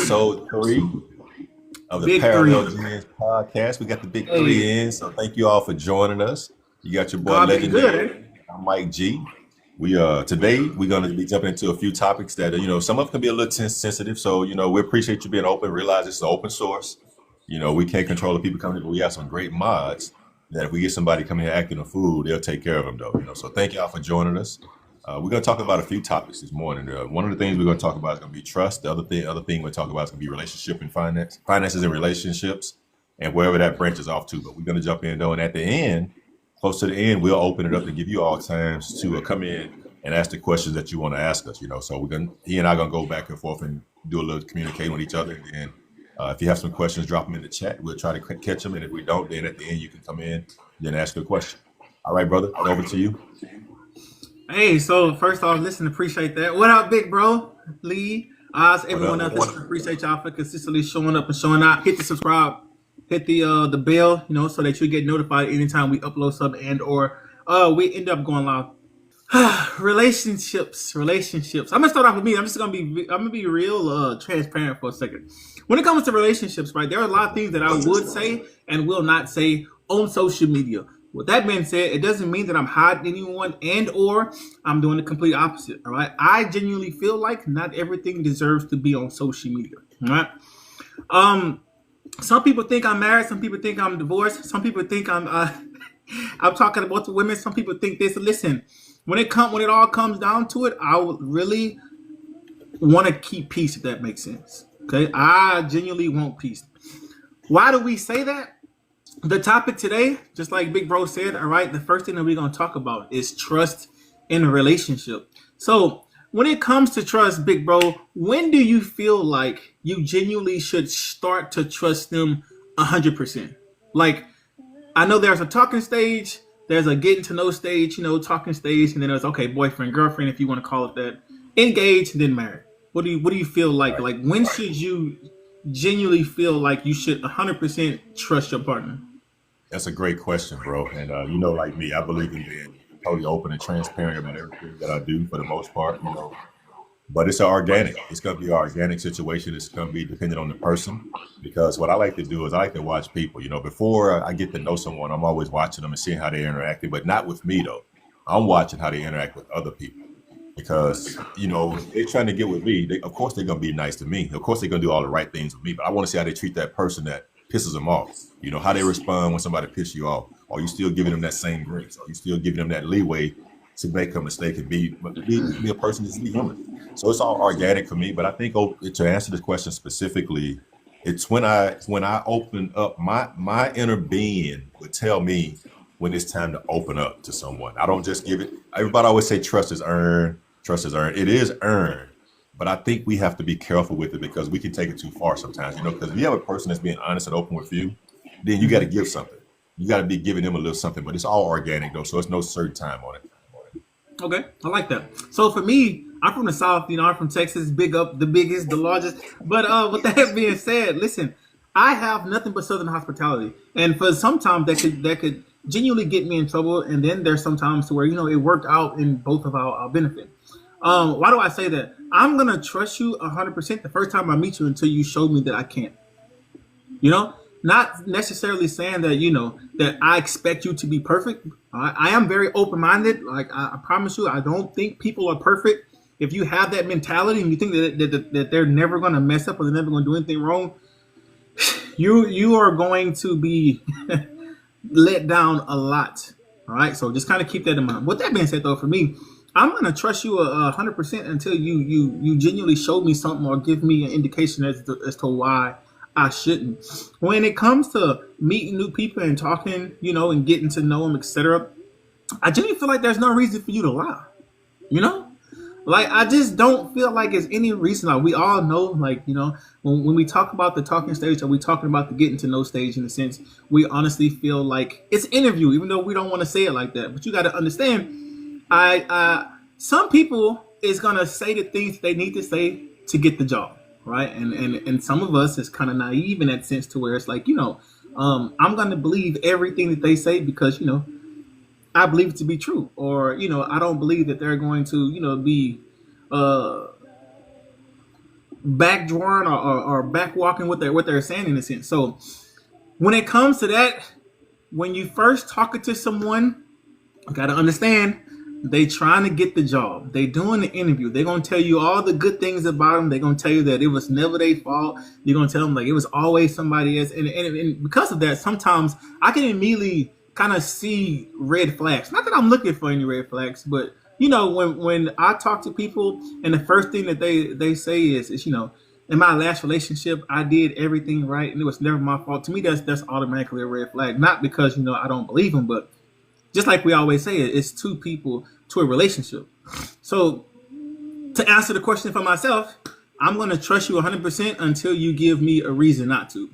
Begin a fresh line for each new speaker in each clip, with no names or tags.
episode 3 of the
Big three.
Parallel Gens podcast. We got the big
Hey,
3 in, so thank you all for joining us. You got your boy
God been good,
Legendary.
eh?
I'm Mike G. We today we're gonna be jumping into a few topics that some of them can be a little sensitive. So we appreciate you being open. Realize it's an open source. We can't control the people coming in, but we have some great mods that if we get somebody coming here acting a fool, they'll take care of them though. So thank y'all for joining us. We're going to talk about a few topics this morning. One of the things we're going to talk about is going to be trust. The other thing we're talk about is going to be relationship and finances and relationships, and wherever that branches off to. But we're going to jump in though, and at the end, close to the end, we'll open it up and give you all times to come in and ask the questions that you want to ask us. So he and I are going to go back and forth and do a little communicating with each other. And if you have some questions, drop them in the chat. We'll try to catch them, and if we don't, then at the end you can come in and ask a question. All right, brother, over to you.
Hey, so first off, listen, appreciate that. What up, big bro? Lee, Oz, everyone else, appreciate y'all for consistently showing up and showing out. Hit the subscribe, hit the bell, so that you get notified anytime we upload something and or we end up going live. relationships. I'm gonna start off with me. I'm gonna be real transparent for a second. When it comes to relationships, right, there are a lot of things that I would say and will not say on social media. With that being said, it doesn't mean that I'm hiding anyone and or I'm doing the complete opposite. All right. I genuinely feel like not everything deserves to be on social media. All right. Some people think I'm married, some people think I'm divorced, some people think I'm I'm talking about the women, some people think this. Listen, when it all comes down to it, I would really want to keep peace, if that makes sense. Okay. I genuinely want peace. Why do we say that? The topic today, just like Big Bro said, all right, the first thing that we're going to talk about is trust in a relationship. So when it comes to trust, Big Bro, when do you feel like you genuinely should start to trust them 100%? Like, I know there's a talking stage, there's a getting to know stage, talking stage, and then there's, okay, boyfriend, girlfriend, if you want to call it that, engaged, and then married. What do you feel like? Right. Like, when should you genuinely feel like you should 100% trust your partner?
That's a great question, bro. And like me, I believe in being totally open and transparent about everything that I do for the most part, But it's organic. It's going to be an organic situation. It's going to be dependent on the person, because what I like to do is I like to watch people. Before I get to know someone, I'm always watching them and seeing how they interacting, but not with me though. I'm watching how they interact with other people, because they're trying to get with me. Of course, they're going to be nice to me. Of course, they're going to do all the right things with me, but I want to see how they treat that person that pisses them off. How they respond when somebody pisses you off. Are you still giving them that same grace? Are you still giving them that leeway to make a mistake and be a person that's human? So it's all organic for me. But I think to answer this question specifically, it's when I open up, my inner being would tell me when it's time to open up to someone. I don't just give it. Everybody always say trust is earned. Trust is earned. It is earned. But I think we have to be careful with it, because we can take it too far sometimes, because if you have a person that's being honest and open with you, then you got to give something. You got to be giving them a little something, but it's all organic though. So it's no certain time on it.
Okay. I like that. So for me, I'm from the South, I'm from Texas, big up, the biggest, the largest. But with that being said, listen, I have nothing but Southern hospitality. And for sometimes that could genuinely get me in trouble. And then there's sometimes to where, it worked out in both of our benefit. Why do I say that? I'm going to trust you 100% the first time I meet you until you show me that I can't. Not necessarily saying that, that I expect you to be perfect. I am very open-minded. Like, I promise you, I don't think people are perfect. If you have that mentality and you think that they're never going to mess up or they're never going to do anything wrong, you are going to be let down a lot. All right. So just kind of keep that in mind. With that being said, though, for me, I'm going to trust you 100% until you genuinely show me something or give me an indication as to why I shouldn't. When it comes to meeting new people and talking, and getting to know them, etc., I genuinely feel like there's no reason for you to lie. Like, I just don't feel like there's any reason. Like, we all know, like, when we talk about the talking stage, or we talking about the getting to know stage, in a sense, we honestly feel like it's interview, even though we don't want to say it like that. But you got to understand, some people is gonna say the things they need to say to get the job, right? And some of us is kind of naive in that sense, to where it's like, I'm gonna believe everything that they say because I believe it to be true, or I don't believe that they're going to be backdrawing or back walking what they're saying in a sense. So when it comes to that, when you first talking to someone, you gotta understand they trying to get the job. They doing the interview. They're gonna tell you all the good things about them. They're gonna tell you that it was never their fault. You're gonna tell them like it was always somebody else. And because of that, sometimes I can immediately kind of see red flags. Not that I'm looking for any red flags, but you know, when I talk to people and the first thing that they say is you know, in my last relationship, I did everything right and it was never my fault. To me, that's automatically a red flag. Not because, you know, I don't believe them, but just like we always say, it's two people to a relationship. So to answer the question for myself, I'm going to trust you 100% until you give me a reason not to.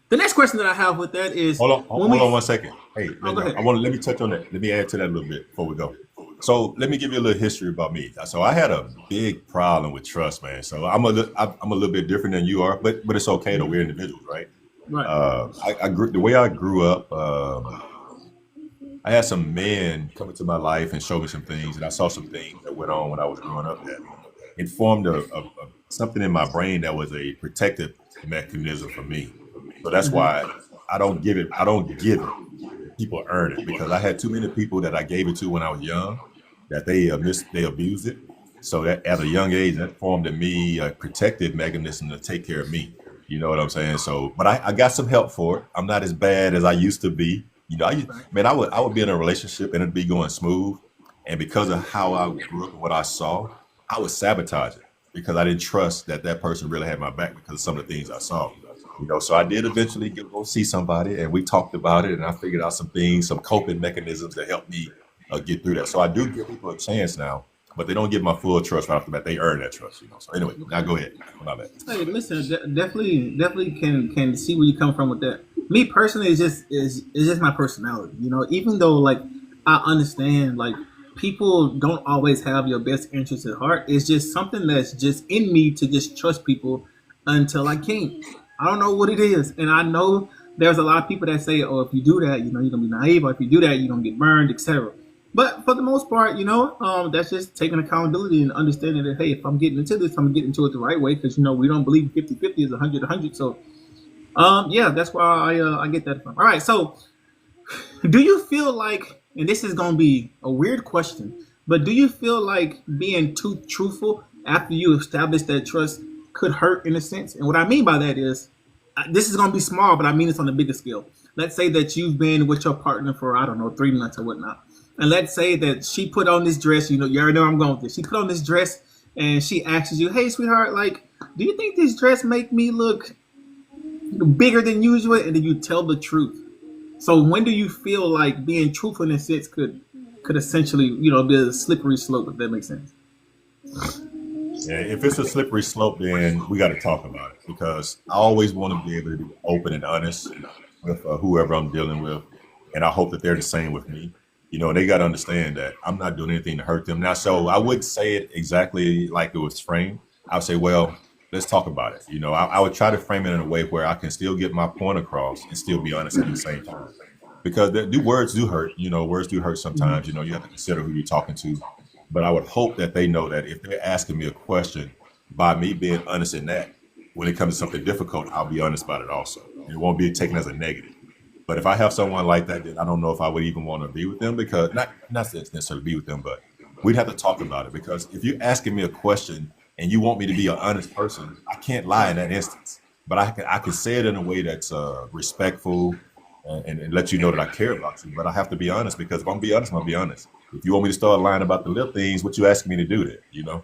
The next question that I have with that is,
hold on 1 second. Hey,
go ahead.
let me touch on that. Let me add to that a little bit before we go. So let me give you a little history about me. So I had a big problem with trust, man. So I'm a little bit different than you are, but it's okay though. We're individuals, right?
Right.
The way I grew up. I had some men come into my life and show me some things, and I saw some things that went on when I was growing up that it formed a something in my brain that was a protective mechanism for me. So that's why I don't give it. People earn it because I had too many people that I gave it to when I was young that they abused it. So that at a young age, that formed in me a protective mechanism to take care of me. You know what I'm saying? So, but I got some help for it. I'm not as bad as I used to be. You know, I would be in a relationship and it'd be going smooth, and because of how I grew up and what I saw, I would sabotage it because I didn't trust that person really had my back because of some of the things I saw. You know, so I did eventually go see somebody, and we talked about it, and I figured out some things, some coping mechanisms that helped me get through that. So I do give people a chance now, but they don't get my full trust right off the bat. They earn that trust, you know. So anyway, now go ahead.
Hey, listen, definitely can see where you come from with that. Me personally, it's just my personality. You know, even though like I understand like people don't always have your best interest at heart. It's just something that's just in me to just trust people until I can't. I don't know what it is, and I know there's a lot of people that say, "Oh, if you do that, you know, you're gonna be naive, or if you do that, you're gonna get burned, etc." But for the most part, you know, that's just taking accountability and understanding that, hey, if I'm getting into this, I'm getting into it the right way because, you know, we don't believe 50-50 is 100-100. So, yeah, that's where I get that from. All right, so do you feel like, and this is going to be a weird question, but do you feel like being too truthful after you establish that trust could hurt in a sense? And what I mean by that is, this is going to be small, but I mean it's on a bigger scale. Let's say that you've been with your partner for, I don't know, 3 months or whatnot. And let's say that she put on this dress, you know, you already know where I'm going with this. She put on this dress and she asks you, "Hey, sweetheart, like, do you think this dress make me look bigger than usual?" And then you tell the truth. So when do you feel like being truthful in a sense could essentially, you know, be a slippery slope, if that makes sense?
Yeah, if it's a slippery slope, then we got to talk about it because I always want to be able to be open and honest with whoever I'm dealing with, and I hope that they're the same with me. You know, they got to understand that I'm not doing anything to hurt them. Now, so I wouldn't say it exactly like it was framed. I would say, well, let's talk about it. You know, I would try to frame it in a way where I can still get my point across and still be honest at the same time. Because words do hurt. You know, words do hurt sometimes. You know, you have to consider who you're talking to. But I would hope that they know that if they're asking me a question, by me being honest in that, when it comes to something difficult, I'll be honest about it also. It won't be taken as a negative. But if I have someone like that, then I don't know if I would even want to be with them because not necessarily be with them, but we'd have to talk about it because if you're asking me a question and you want me to be an honest person, I can't lie in that instance. But I can say it in a way that's respectful and let you know that I care about you. But I have to be honest because if I'm gonna be honest, I'm gonna be honest. If you want me to start lying about the little things, what you asking me to do then, you know?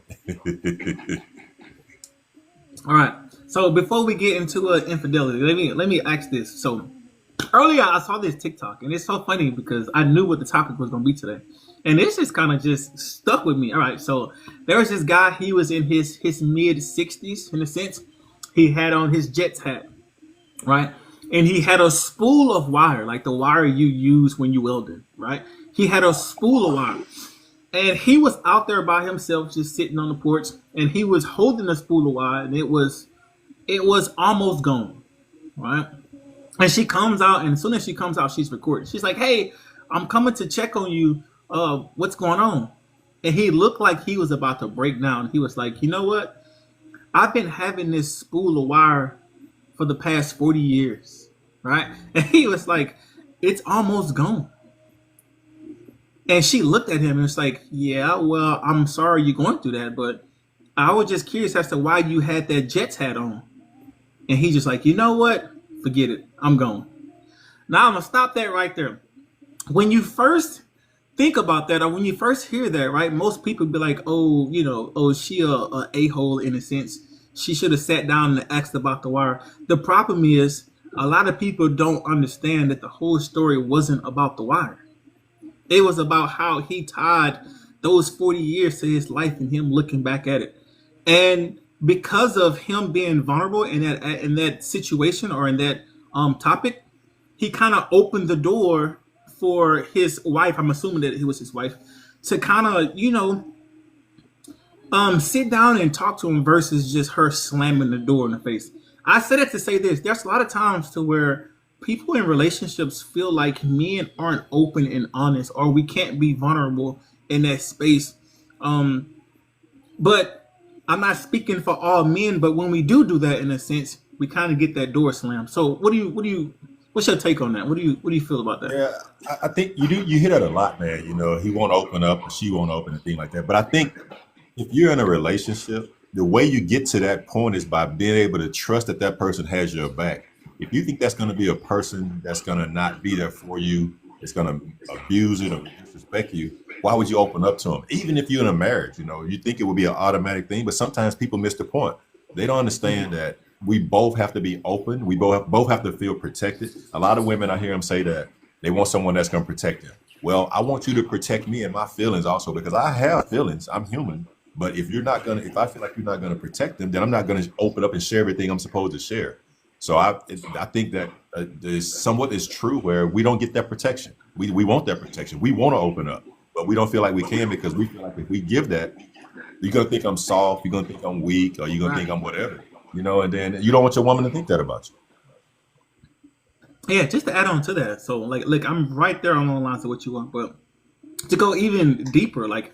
All right. So before we get into infidelity, let me ask this. So earlier I saw this TikTok, and it's so funny because I knew what the topic was going to be today, and this just kind of just stuck with me. All right. So there was this guy. He was in his mid 60s in a sense. He had on his Jets hat, right? And he had a spool of wire, like the wire you use when you welding, right? He had a spool of wire. And he was out there by himself, just sitting on the porch, and he was holding a spool of wire, and it was almost gone, right? And she comes out, and as soon as she comes out, she's recording. She's like, "Hey, I'm coming to check on you. What's going on?" And he looked like he was about to break down. He was like, "You know what? I've been having this spool of wire for the past 40 years, right? And he was like, it's almost gone. And she looked at him and was like, yeah, well, I'm sorry you're going through that, but I was just curious as to why you had that Jets hat on. And he's just like, you know what? Forget it. I'm gone. Now I'm going to stop that right there. When you first think about that, or when you first hear that, right, most people be like, oh, oh, she a hole in a sense. She should have sat down and asked about the wire. The problem is a lot of people don't understand that the whole story wasn't about the wire. It was about how he tied those 40 years to his life and him looking back at it. And because of him being vulnerable in that situation or in that topic, he kind of opened the door for his wife. I'm assuming that it was his wife to kind of sit down and talk to him versus just her slamming the door in the face. I said it to say this: there's a lot of times to where people in relationships feel like men aren't open and honest, or we can't be vulnerable in that space. But I'm not speaking for all men, but when we do that, in a sense, we kind of get that door slammed. So, what's your take on that? What do you feel about that?
Yeah, I think you hear that a lot, man. He won't open up or she won't open and things like that. But I think if you're in a relationship, the way you get to that point is by being able to trust that that person has your back. If you think that's going to be a person that's going to not be there for you, it's going to abuse it or disrespect you, why would you open up to them? Even if you're in a marriage, you think it would be an automatic thing, but sometimes people miss the point. They don't understand that we both have to be open. We both have to feel protected. A lot of women, I hear them say that they want someone that's going to protect them. Well, I want you to protect me and my feelings also, because I have feelings. I'm human. But if I feel like you're not gonna protect them, then I'm not gonna open up and share everything I'm supposed to share. So I think that there's somewhat is true where we don't get that protection. We want that protection. We want to open up, but we don't feel like we can because we feel like if we give that, you're gonna think I'm soft, you're gonna think I'm weak, or you're gonna think I'm whatever, and then you don't want your woman to think that about you.
Yeah, just to add on to that. So, look, I'm right there on the lines of what you want, but to go even deeper, like,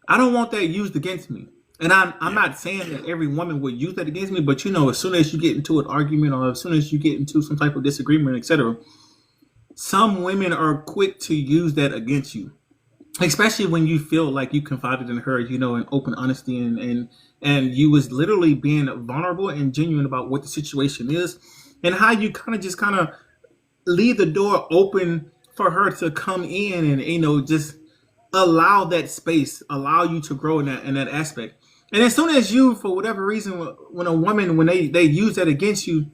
I don't want that used against me. And I'm not saying that every woman would use that against me, but as soon as you get into an argument or as soon as you get into some type of disagreement, etc., some women are quick to use that against you. Especially when you feel like you confided in her, in open honesty and you was literally being vulnerable and genuine about what the situation is and how you kind of leave the door open for her to come in and just allow that space, allow you to grow in that aspect. And as soon as you, for whatever reason, when they use that against you,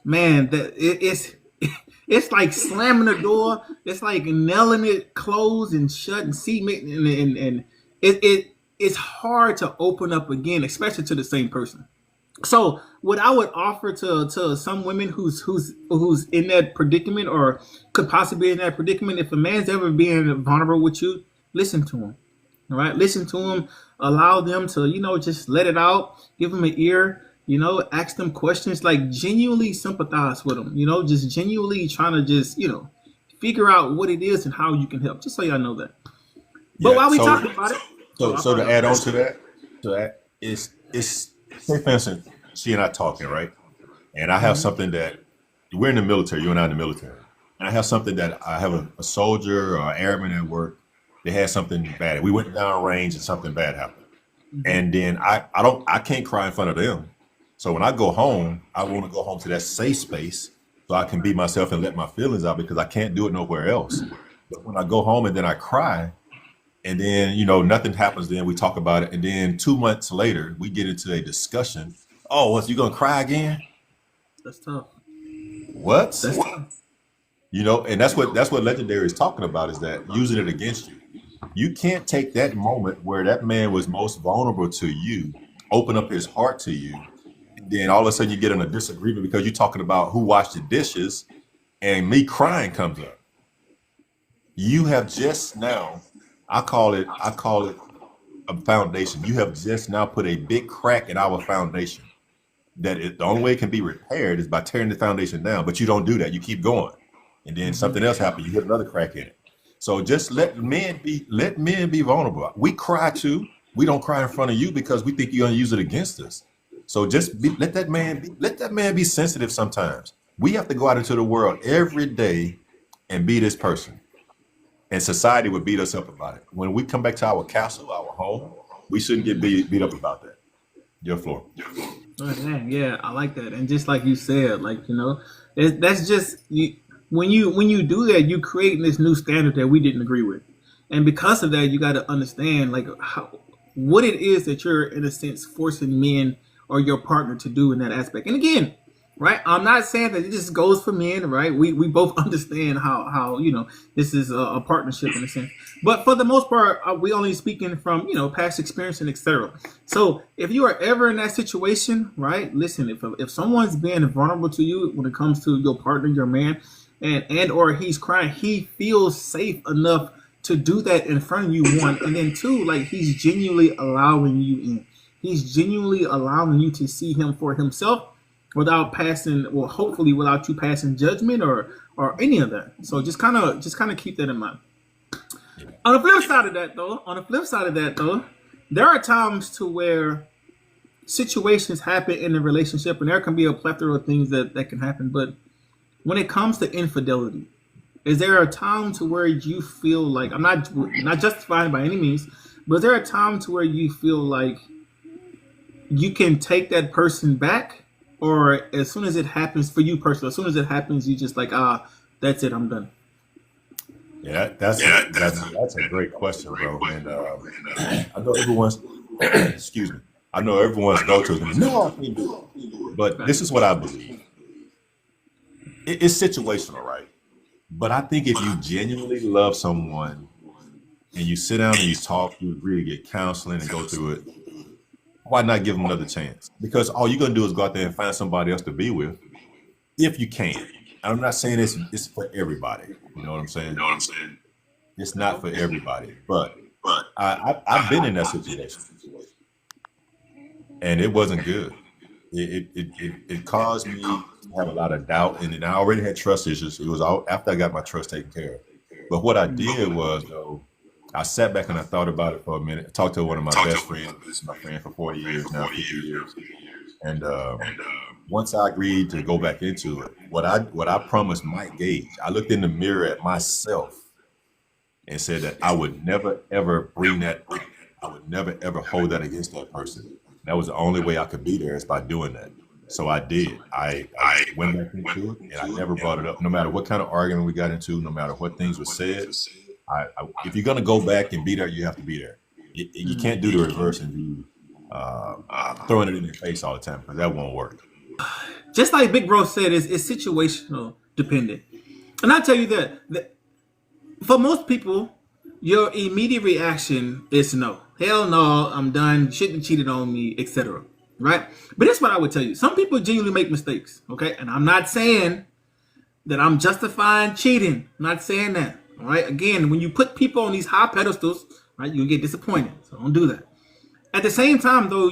man, it's like slamming the door. It's like nailing it closed and shut and cement, and it's hard to open up again, especially to the same person. So what I would offer to some women who's in that predicament or could possibly be in that predicament, if a man's ever being vulnerable with you, listen to him. All right, listen to him. Allow them to just let it out. Give them an ear. Ask them questions, like genuinely sympathize with them. Just genuinely trying to just figure out what it is and how you can help. Just so y'all know that. But while we talking about it,
so to add on to that is say for instance, she and I talking, right? And I have something that we're in the military, you and I in the military. And I have something that I have a soldier or an airman at work. They had something bad. We went down range and something bad happened. And then I can't cry in front of them. So when I go home, I want to go home to that safe space so I can be myself and let my feelings out because I can't do it nowhere else. But when I go home and then I cry, and then, nothing happens, then we talk about it. And then 2 months later, we get into a discussion. Oh, you going to cry again?
That's tough.
What?
That's tough.
And that's what Legendary is talking about, is that using it against you. You can't take that moment where that man was most vulnerable to you, open up his heart to you, and then all of a sudden you get in a disagreement because you're talking about who washed the dishes, and me crying comes up. You have just now, I call it a foundation. You have just now put a big crack in our foundation. The only way it can be repaired is by tearing the foundation down, but you don't do that. You keep going, and then something else happens. You hit another crack in it. So just let men be vulnerable. We cry too. We don't cry in front of you because we think you're gonna use it against us. So let that man be sensitive sometimes. We have to go out into the world every day and be this person. And society would beat us up about it. When we come back to our castle, our home, we shouldn't get beat up about that. Your floor.
Oh, dang, yeah, I like that. And just like you said, like that's just when you do that, you create this new standard that we didn't agree with, and because of that, you got to understand like what it is that you're in a sense forcing men or your partner to do in that aspect. And again, right, I'm not saying that it just goes for men, right? We both understand how this is a partnership in a sense, but for the most part, we only speaking from past experience and etc. So if you are ever in that situation, right, listen, if someone's being vulnerable to you when it comes to your partner, your man, and or he's crying, he feels safe enough to do that in front of you, one, and then two, like he's genuinely allowing you in. He's genuinely allowing you to see him for himself without passing, well, hopefully without you passing judgment or any of that. So just kind of keep that in mind. On the flip side of that, though, there are times to where situations happen in a relationship, and there can be a plethora of things that can happen. But when it comes to infidelity, is there a time to where you feel like, I'm not justifying by any means, but is there a time to where you feel like you can take that person back, or as soon as it happens for you personally, as soon as it happens, you just like, that's it, I'm done?
Yeah, that's a great question, bro. And I know everyone's excuse me. I know everyone's go-to is no, I can't do it. But this is what I believe. It's situational, right? But I think if you genuinely love someone and you sit down and you talk, you agree to get counseling and go through it, why not give them another chance? Because all you're gonna do is go out there and find somebody else to be with, if you can. I'm not saying it's for everybody. You know what I'm saying? It's not for everybody. But I've been in that situation, and it wasn't good. It caused me to have a lot of doubt, and I already had trust issues. It was all after I got my trust taken care of. But what I did was, though, I sat back and I thought about it for a minute. I talked to one of my best friends. This is my friend for 40 years now, 50 years. And once I agreed to go back into it, what I promised Mike Gage, I looked in the mirror at myself and said that I would never ever bring that up. I would never ever hold that against that person. That was the only way I could be there is by doing that. So I did. I went back into it and I never brought it up. No matter what kind of argument we got into, no matter what things were said, if you're gonna go back and be there, you have to be there. You can't do the reverse and do throwing it in your face all the time because that won't work.
Just like Big Bro said, it's situational dependent. And I tell you that for most people, your immediate reaction is no. Hell no, I'm done. You shouldn't have cheated on me, etc. Right? But that's what I would tell you. Some people genuinely make mistakes, okay? And I'm not saying that I'm justifying cheating. I'm not saying that. All right? Again, when you put people on these high pedestals, right, you'll get disappointed. So don't do that. At the same time, though,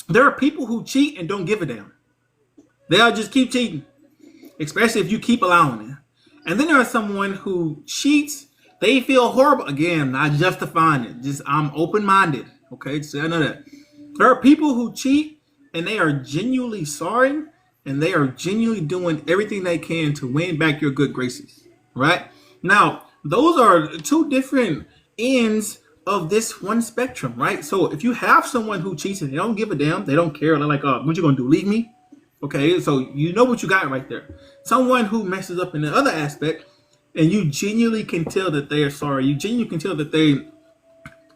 there are people who cheat and don't give a damn. They'll just keep cheating, especially if you keep allowing it. And then there are someone who cheats. They feel horrible. Again, not justifying it. Just I'm open-minded. Okay, so I know that. There are people who cheat and they are genuinely sorry and they are genuinely doing everything they can to win back your good graces. Right? Now, those are two different ends of this one spectrum, right? So if you have someone who cheats and they don't give a damn, they don't care, they're like, what you gonna do, leave me? Okay, so you know what you got right there. Someone who messes up in the other aspect, and you genuinely can tell that they are sorry. You genuinely can tell that they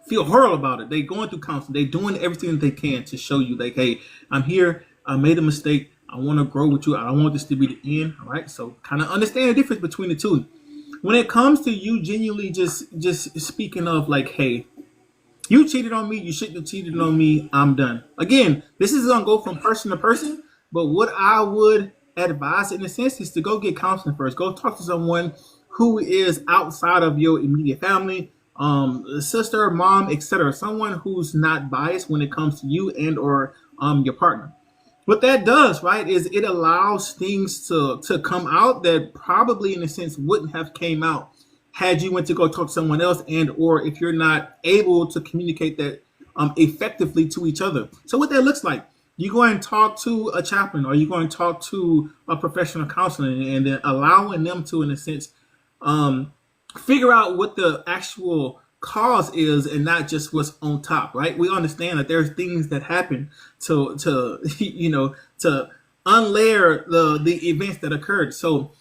feel horrible about it. They're going through counseling. They're doing everything that they can to show you, like, hey, I'm here. I made a mistake. I want to grow with you. I don't want this to be the end. All right, so kind of understand the difference between the two. When it comes to you genuinely just speaking of like, hey, you cheated on me. You shouldn't have cheated on me. I'm done. Again, this is going to go from person to person. But what I would advise in a sense is to go get counseling first. Go talk to someone who is outside of your immediate family, sister, mom, etc. Someone who's not biased when it comes to you and or your partner. What that does, right, is it allows things to come out that probably in a sense wouldn't have came out had you went to go talk to someone else and or if you're not able to communicate that effectively to each other. So what that looks like, You go and talk to a chaplain, or you go and talk to a professional counselor, and then allowing them to, in a sense, um, figure out what the actual cause is, and not just what's on top. Right? We understand that there's things that happen to to unlayer the events that occurred. So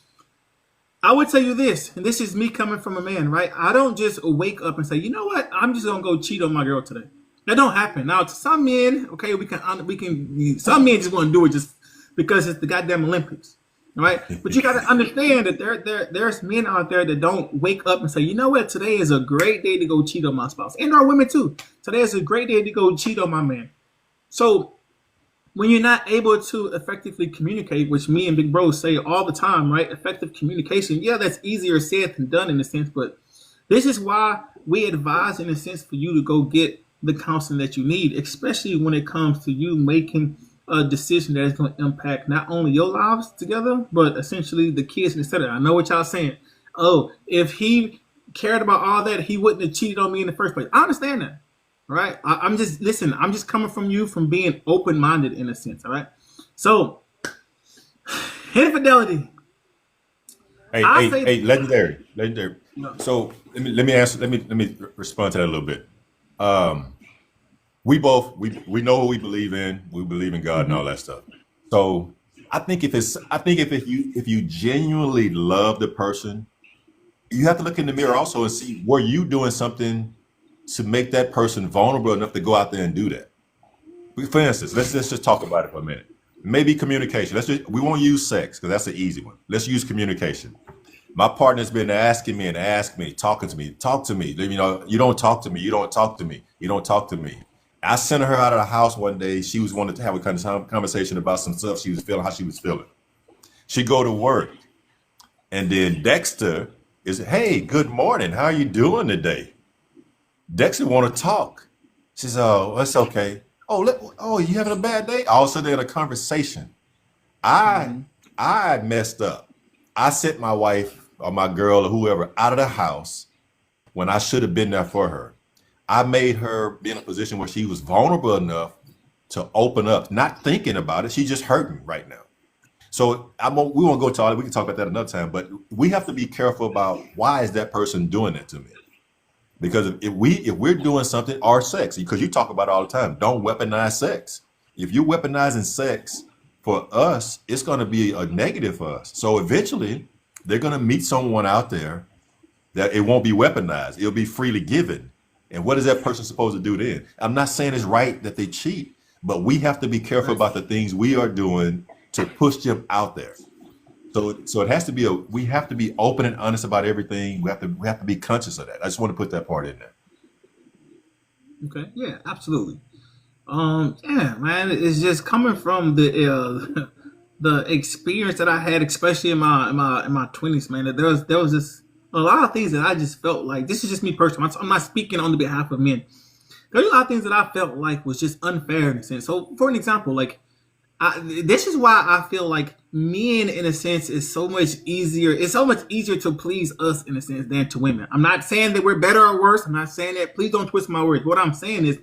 I would tell you this, and this is me coming from a man, right? I don't just wake up and say, you know what, I'm just gonna go cheat on my girl today. That don't happen. Now, to some men, okay, some men just want to do it just because it's the goddamn Olympics, right? But you got to understand that there's men out there that don't wake up and say, you know what, today is a great day to go cheat on my spouse, and there are women too. Today is a great day to go cheat on my man. So when you're not able to effectively communicate, which me and Big Bro say all the time, right? Effective communication, yeah, that's easier said than done in a sense, but this is why we advise, in a sense, for you to go get the counseling that you need, especially when it comes to you making a decision that is going to impact not only your lives together, but essentially the kids, etc. I know what y'all saying. Oh, if he cared about all that, he wouldn't have cheated on me in the first place. I understand that. All right. I'm just coming from you from being open-minded in a sense. All right. So, infidelity.
Hey, legendary.
No.
So let me answer. Let me respond to that a little bit. We both we know what we believe in. We believe in God and all that stuff. So I think if you genuinely love the person, you have to look in the mirror also and see, were you doing something to make that person vulnerable enough to go out there and do that? For instance, let's just talk about it for a minute. Maybe communication. We won't use sex because that's the easy one. Let's use communication. My partner's been asking me, talking to me, talk to me. You know, you don't talk to me, you don't talk to me, you don't talk to me. I sent her out of the house one day. She was wanted to have a conversation about some stuff she was feeling, how she was feeling. She go to work, and then Dexter is, hey, good morning. How are you doing today? Dexter want to talk. She says, oh, that's okay. Oh, you having a bad day? All of a sudden, they're in a conversation. I messed up. I sent my wife or my girl or whoever out of the house when I should have been there for her. I made her be in a position where she was vulnerable enough to open up, not thinking about it. She's just hurting right now. So we won't go to all that. We can talk about that another time. But we have to be careful about, why is that person doing that to me? Because if we're doing something, or sex, because you talk about it all the time, don't weaponize sex. If you're weaponizing sex for us, it's going to be a negative for us. So eventually, they're going to meet someone out there that it won't be weaponized. It'll be freely given. And what is that person supposed to do then? I'm not saying it's right that they cheat, but we have to be careful about the things we are doing to push them out there. So it has to be we have to be open and honest about everything. We have to be conscious of that. I just want to put that part in there.
Okay. Yeah, absolutely. Yeah, man, it's just coming from the the experience that I had, especially in my 20s, man. That there was just a lot of things that I just felt like, this is just me personally. I'm not speaking on the behalf of men. There's a lot of things that I felt like was just unfair in a sense. So, for an example, like, this is why I feel like men, in a sense, is so much easier. It's so much easier to please us, in a sense, than to women. I'm not saying that we're better or worse. I'm not saying that. Please don't twist my words. What I'm saying is,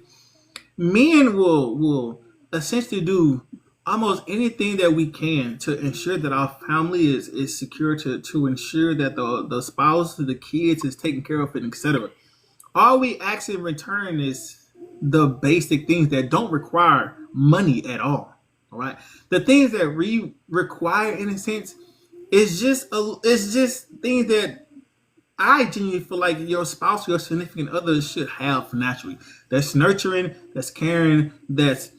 men will essentially do almost anything that we can to ensure that our family is secure, to ensure that the spouse, the kids is taken care of, and etc. All we ask in return is the basic things that don't require money at all. All right, the things that we require, in a sense, is just things that I genuinely feel like your spouse, your significant other should have naturally. That's nurturing, that's caring, that's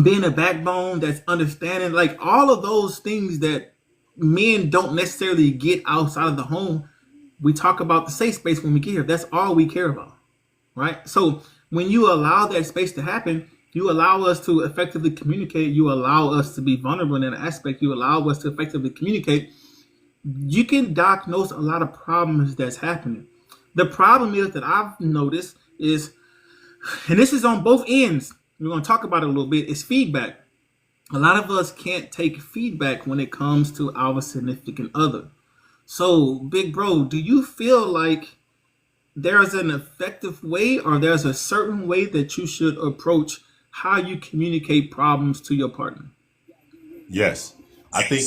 being a backbone, that's understanding, like all of those things that men don't necessarily get outside of the home. We talk about the safe space when we get here. That's all we care about, right? So when you allow that space to happen, you allow us to effectively communicate. You allow us to be vulnerable in that aspect. You allow us to effectively communicate. You can diagnose a lot of problems that's happening. The problem is that I've noticed is, and this is on both ends, we're going to talk about it a little bit, is feedback. A lot of us can't take feedback when it comes to our significant other. So, big bro, do you feel like there's an effective way, or there's a certain way that you should approach how you communicate problems to your partner.
Yes. I think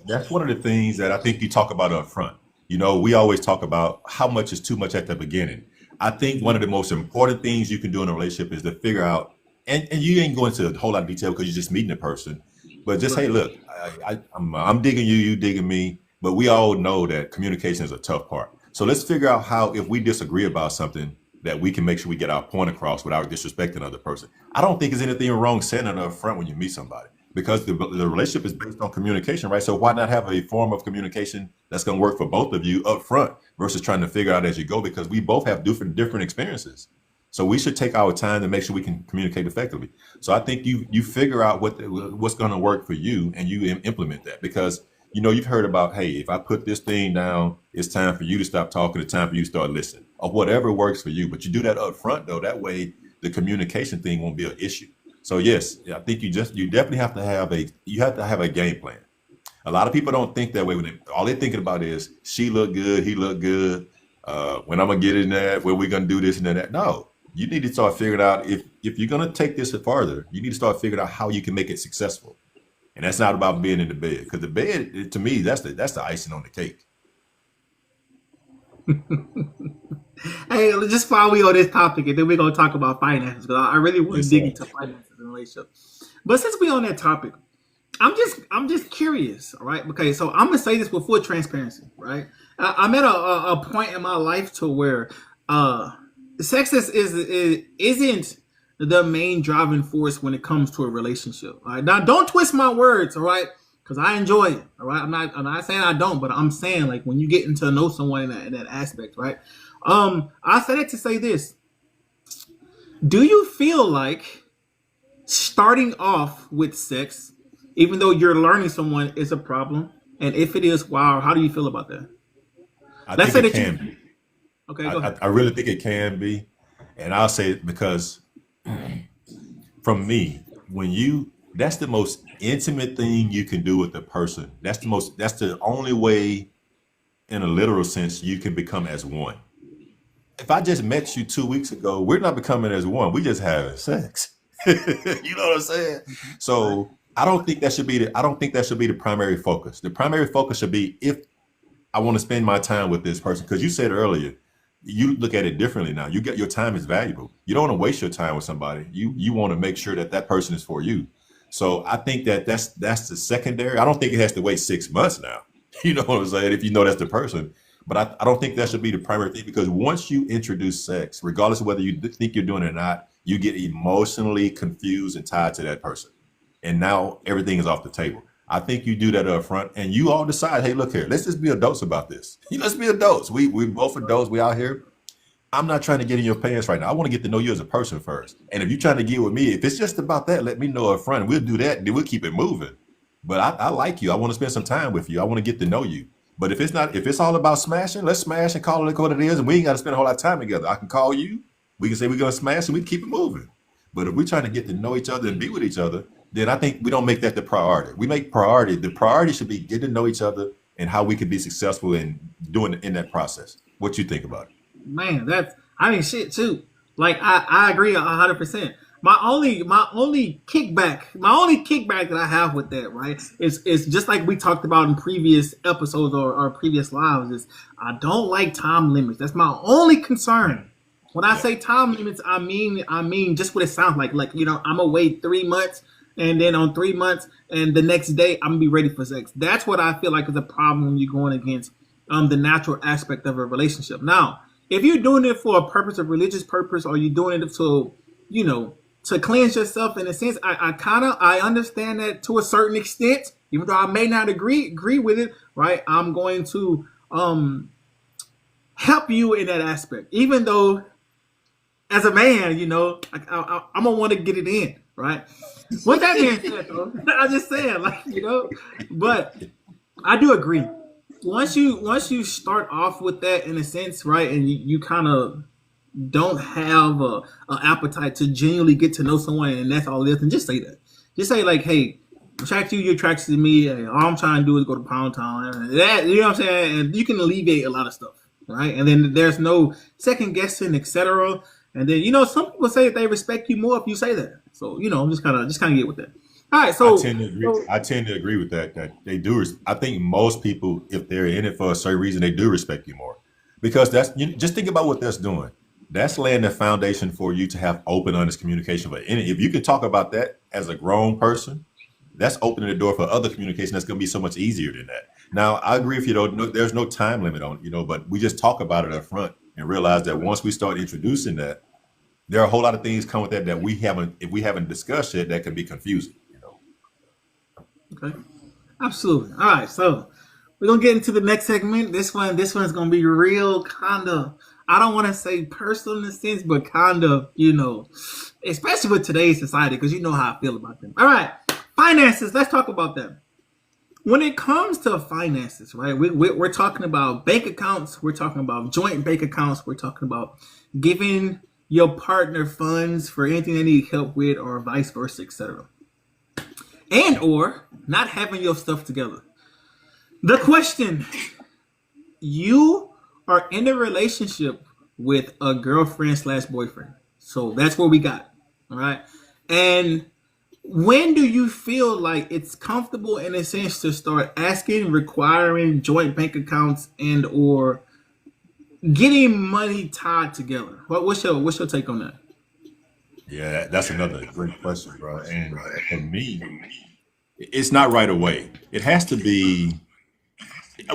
that's one of the things that I think you talk about up front. You know, we always talk about how much is too much at the beginning. I think one of the most important things you can do in a relationship is to figure out, and you ain't going into a whole lot of detail because you're just meeting a person, but just hey,
Right.
look, I'm digging you, you digging me, but we all know that communication is a tough part. So let's figure out how, if we disagree about something, that we can make sure we get our point across without disrespecting another person. I don't think there's anything wrong saying it up front when you meet somebody because the relationship is based on communication, right? So why not have a form of communication that's going to work for both of you up front versus trying to figure out as you go, because we both have different experiences. So we should take our time to make sure we can communicate effectively. So I think you figure out what's going to work for you and you implement that, because you know you've heard about, hey, if I put this thing down, it's time for you to stop talking, it's time for you to start listening, or whatever works for you. But you do that up front though. That way the communication thing won't be an issue. So yes, I think you definitely have to have a game plan. A lot of people don't think that way when all they're thinking about is she look good, he look good. When I'm gonna get in there, when we're gonna do this and that. No, you need to start figuring out if you're gonna take this farther, you need to start figuring out how you can make it successful. And that's not about being in the bed, because the bed, to me, that's the icing on the cake.
Hey, just while we on this topic, and then we're gonna talk about finances because I really want to
Yes,
dig
sir.
into finances in a relationship. But since we on that topic, I'm just curious, all right? Okay, so I'm gonna say this with full transparency, right? I'm at a point in my life to where uh sex isn't the main driving force when it comes to a relationship. All right, now don't twist my words, all right? Because I enjoy it, all right. I'm not saying I don't, but I'm saying like when you get into know someone in that aspect, right? I said it to say this: do you feel like starting off with sex, even though you're learning someone, is a problem? And if it is, wow, how do you feel about that?
I
Let's
think
say
it
that
can
you
be.
okay,
I,
go
I,
ahead.
I really think it can be. And I'll say it because from me, that's the most intimate thing you can do with a person. That's the only way in a literal sense you can become as one. If I just met you 2 weeks ago, we're not becoming as one. We just having sex. You know what I'm saying?
Right.
So I don't think that should be the primary focus. The primary focus should be if I want to spend my time with this person. Because you said earlier, you look at it differently now. You get your time is valuable. You don't want to waste your time with somebody. You want to make sure that that person is for you. So I think that that's the secondary. I don't think it has to wait 6 months now. You know what I'm saying? If you know that's the person. But I don't think that should be the primary thing, because once you introduce sex, regardless of whether you think you're doing it or not, you get emotionally confused and tied to that person. And now everything is off the table. I think you do that up front and you all decide, hey, look here, let's just be adults about this. Let's be adults. We both adults. We out here. I'm not trying to get in your pants right now. I want to get to know you as a person first. And if you're trying to get with me, if it's just about that, let me know up front. We'll do that. Then we'll keep it moving. But I like you. I want to spend some time with you. I want to get to know you. But if it's not, if it's all about smashing, let's smash and call it what it is. And we ain't got to spend a whole lot of time together. I can call you. We can say we're going to smash and we can keep it moving. But if we're trying to get to know each other and be with each other, then I think we don't make that the priority. We make priority. The priority should be getting to know each other and how we can be successful in doing in that process. What you think about it?
Man, that's I mean shit too. Like I agree 100%. My only kickback that I have with that, right, is just like we talked about in previous episodes or previous lives, is I don't like time limits. That's my only concern. When I
Yeah.
say time limits, I mean just what it sounds like. Like, I'm gonna wait 3 months, and then on 3 months and the next day I'm gonna be ready for sex. That's what I feel like is a problem when you're going against the natural aspect of a relationship. Now, if you're doing it for a purpose, a religious purpose, or you're doing it to, you know, to cleanse yourself in a sense, I understand that to a certain extent, even though I may not agree with it, right? I'm going to help you in that aspect, even though as a man, I'm gonna want to get it in, right? With that being said, though, I'm just saying, like, but I do agree. Once you start off with that in a sense, right, and you kind of don't have a appetite to genuinely get to know someone, and that's all it is, and just say that. Just say like, hey, I'm attracted to you, you're attracted to me. And all I'm trying to do is go to Pound Town. And that, you know what I'm saying? And you can alleviate a lot of stuff, right? And then there's no second guessing, etc. And then some people say that they respect you more if you say that. So I'm just kind of get with that. All right,
I
so
tend to agree.
so
I tend to agree with that. That they do. I think most people, if they're in it for a certain reason, they do respect you more, because just think about what that's doing. That's laying the foundation for you to have open, honest communication. But if you can talk about that as a grown person, that's opening the door for other communication. That's going to be so much easier than that. Now, I agree if you don't. No, there's no time limit on it, but we just talk about it up front and realize that once we start introducing that, there are a whole lot of things come with that we haven't, if we haven't discussed it, that can be confusing.
okay, absolutely. All right, so we're gonna get into the next segment. This one's gonna be real kind of. I don't want to say personal in a sense, but kind of, especially with today's society, because you know how I feel about them. All right, finances. Let's talk about them. When it comes to finances, right? We're talking about bank accounts. We're talking about joint bank accounts. We're talking about giving your partner funds for anything they need help with, or vice versa, etc. And or not having your stuff together. The question: you are in a relationship with a girlfriend slash boyfriend. So that's what we got. All right. And when do you feel like it's comfortable in a sense to start asking, requiring joint bank accounts and or getting money tied together? What's your take on that?
Yeah, that's another great question, bro. And for me, it's not right away. It has to be.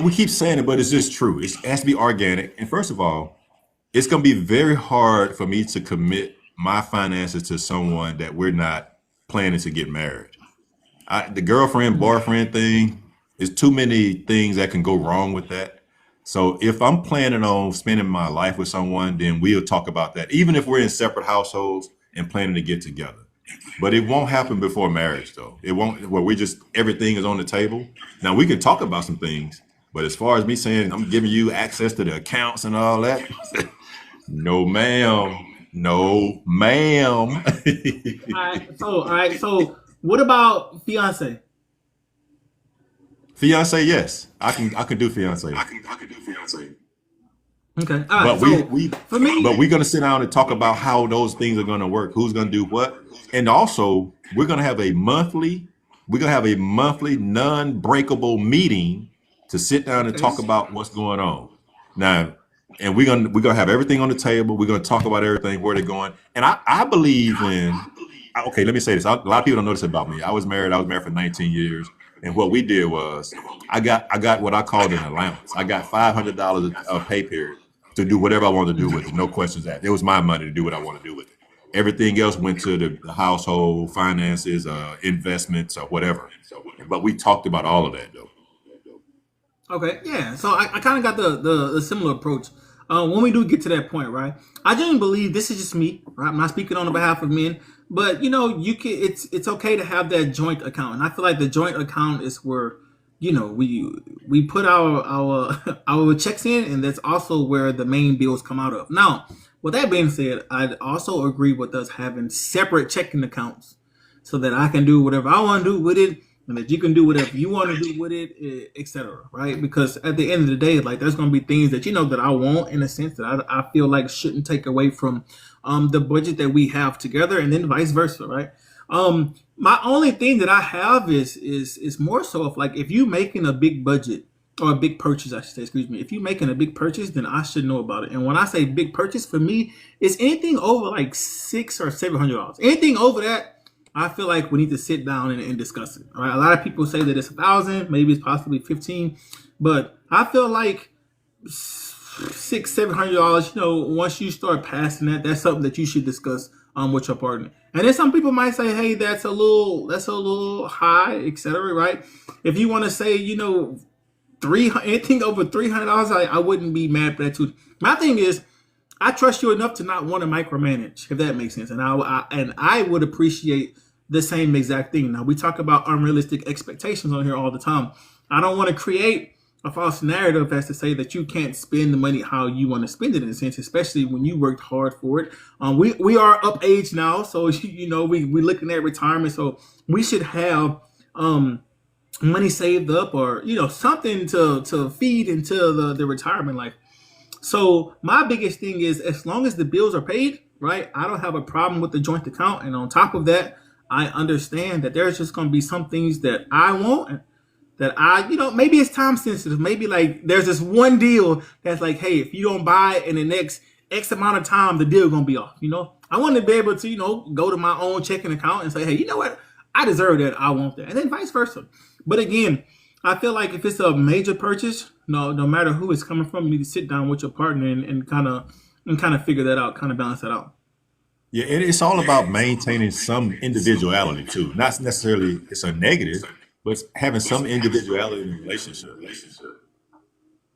We keep saying it, but it's just true. It has to be organic. And first of all, it's going to be very hard for me to commit my finances to someone that we're not planning to get married. The girlfriend boyfriend thing is too many things that can go wrong with that. So if I'm planning on spending my life with someone, then we'll talk about that, even if we're in separate households and planning to get together. But it won't happen before marriage, though. It won't, where we just, everything is on the table. Now, we can talk about some things, but as far as me saying I'm giving you access to the accounts and all that, no, ma'am. No, ma'am.
All right. So what about fiance?
Fiance, yes. I can do fiance.
I can do fiance.
Okay. All right.
But we
So
we
for me,
but we're gonna sit down and talk about how those things are gonna work, who's gonna do what. And also we're gonna have a monthly non-breakable meeting to sit down and
okay.
talk about what's going on. Now, and we're gonna have everything on the table. We're gonna talk about everything, where they're going. And I believe in, okay, let me say this. A lot of people don't know this about me. I was married for 19 years. And what we did was I got what I called an allowance. I got $500 of pay period to do whatever I wanted to do with it. No questions asked. It was my money to do what I want to do with it. Everything else went to the household, finances, investments, or whatever. But we talked about all of that, though.
Okay, yeah. So I kind of got the similar approach. When we do get to that point, right? I genuinely believe this is just me, right? I'm not speaking on the behalf of men, but you can. It's okay to have that joint account, and I feel like the joint account is where we put our our checks in, and that's also where the main bills come out of. Now, with that being said, I also agree with us having separate checking accounts so that I can do whatever I want to do with it, and that you can do whatever you want to do with it, etc. Right? Because at the end of the day, like there's going to be things that that I want in a sense that I feel like shouldn't take away from the budget that we have together, and then vice versa, right? My only thing that I have is more so of like if you making a big budget or a big purchase, I should say, excuse me. If you're making a big purchase, then I should know about it. And when I say big purchase, for me, it's anything over like $600 or $700. Anything over that, I feel like we need to sit down and discuss it. All right. A lot of people say that it's 1,000, maybe it's possibly 15, but I feel like $600-700. Once you start passing that, that's something that you should discuss with your partner. And then some people might say, hey, that's a little high, etc. Right? If you want to say, anything over $300, I wouldn't be mad for that too. My thing is, I trust you enough to not want to micromanage, if that makes sense, and I would appreciate the same exact thing. Now we talk about unrealistic expectations on here all the time. I don't want to create a false narrative as to say that you can't spend the money how you want to spend it in a sense, especially when you worked hard for it. We are up age now, so we looking at retirement, so we should have money saved up or something to feed into the retirement life. So my biggest thing is as long as the bills are paid, right? I don't have a problem with the joint account. And on top of that, I understand that there's just going to be some things that I want that maybe it's time sensitive. Maybe like there's this one deal that's like, hey, if you don't buy it in the next X amount of time, the deal gonna be off. I want to be able to, go to my own checking account and say, hey, you know what? I deserve that. I want that. And then vice versa. But again, I feel like if it's a major purchase, no matter who it's coming from, you need to sit down with your partner and kind of figure that out, kind of balance that out.
Yeah, it's all about maintaining some individuality too. Not necessarily it's a negative, but it's having some individuality in the relationship.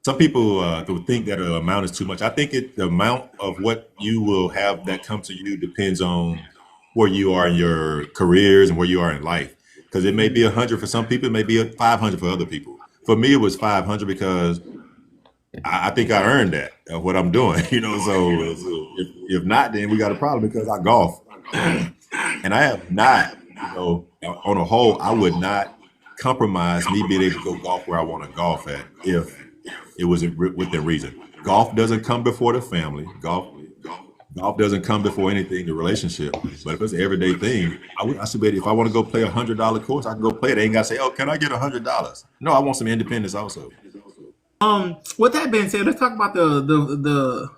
Some people will think that the amount is too much. I think the amount of what you will have that come to you depends on where you are in your careers and where you are in life. Because it may be 100 for some people, it may be 500 for other people. For me, it was 500 because I think I earned that of what I'm doing. So if not, then we got a problem because I golf, and I have not. On a whole, I would not compromise me being able to go golf where I want to golf at if it was within reason. Golf doesn't come before the family. Golf doesn't come before anything, the relationship. But if it's an everyday thing, I should be able, if I want to go play $100 course, I can go play it. They ain't got to say, oh, can I get $100? No, I want some independence also.
With that being said, let's talk about the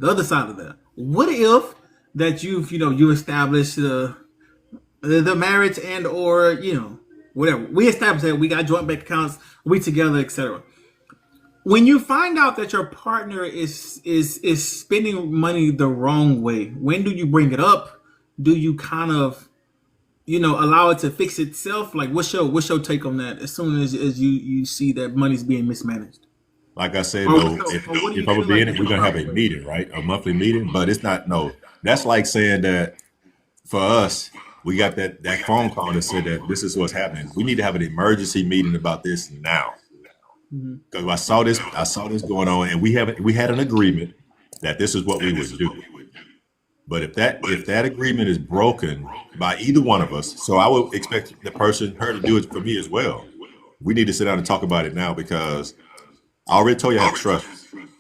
other side of that. What if that you established the marriage and or whatever, we established that we got joint bank accounts, we together, etc. When you find out that your partner is spending money the wrong way, when do you bring it up? Do you kind of allow it to fix itself? Like what's your take on that as soon as you see that money's being mismanaged?
Like I said, though, if I would be in it, we're gonna have a meeting, right? A monthly meeting, but it's not that's like saying that for us, we got that phone call that said that this is what's happening. We need to have an emergency meeting about this now. Because I saw this going on, and we had an agreement that this is what we would do. But if that agreement is broken by either one of us, so I would expect her to do it for me as well. We need to sit down and talk about it now because I already told you I have trust.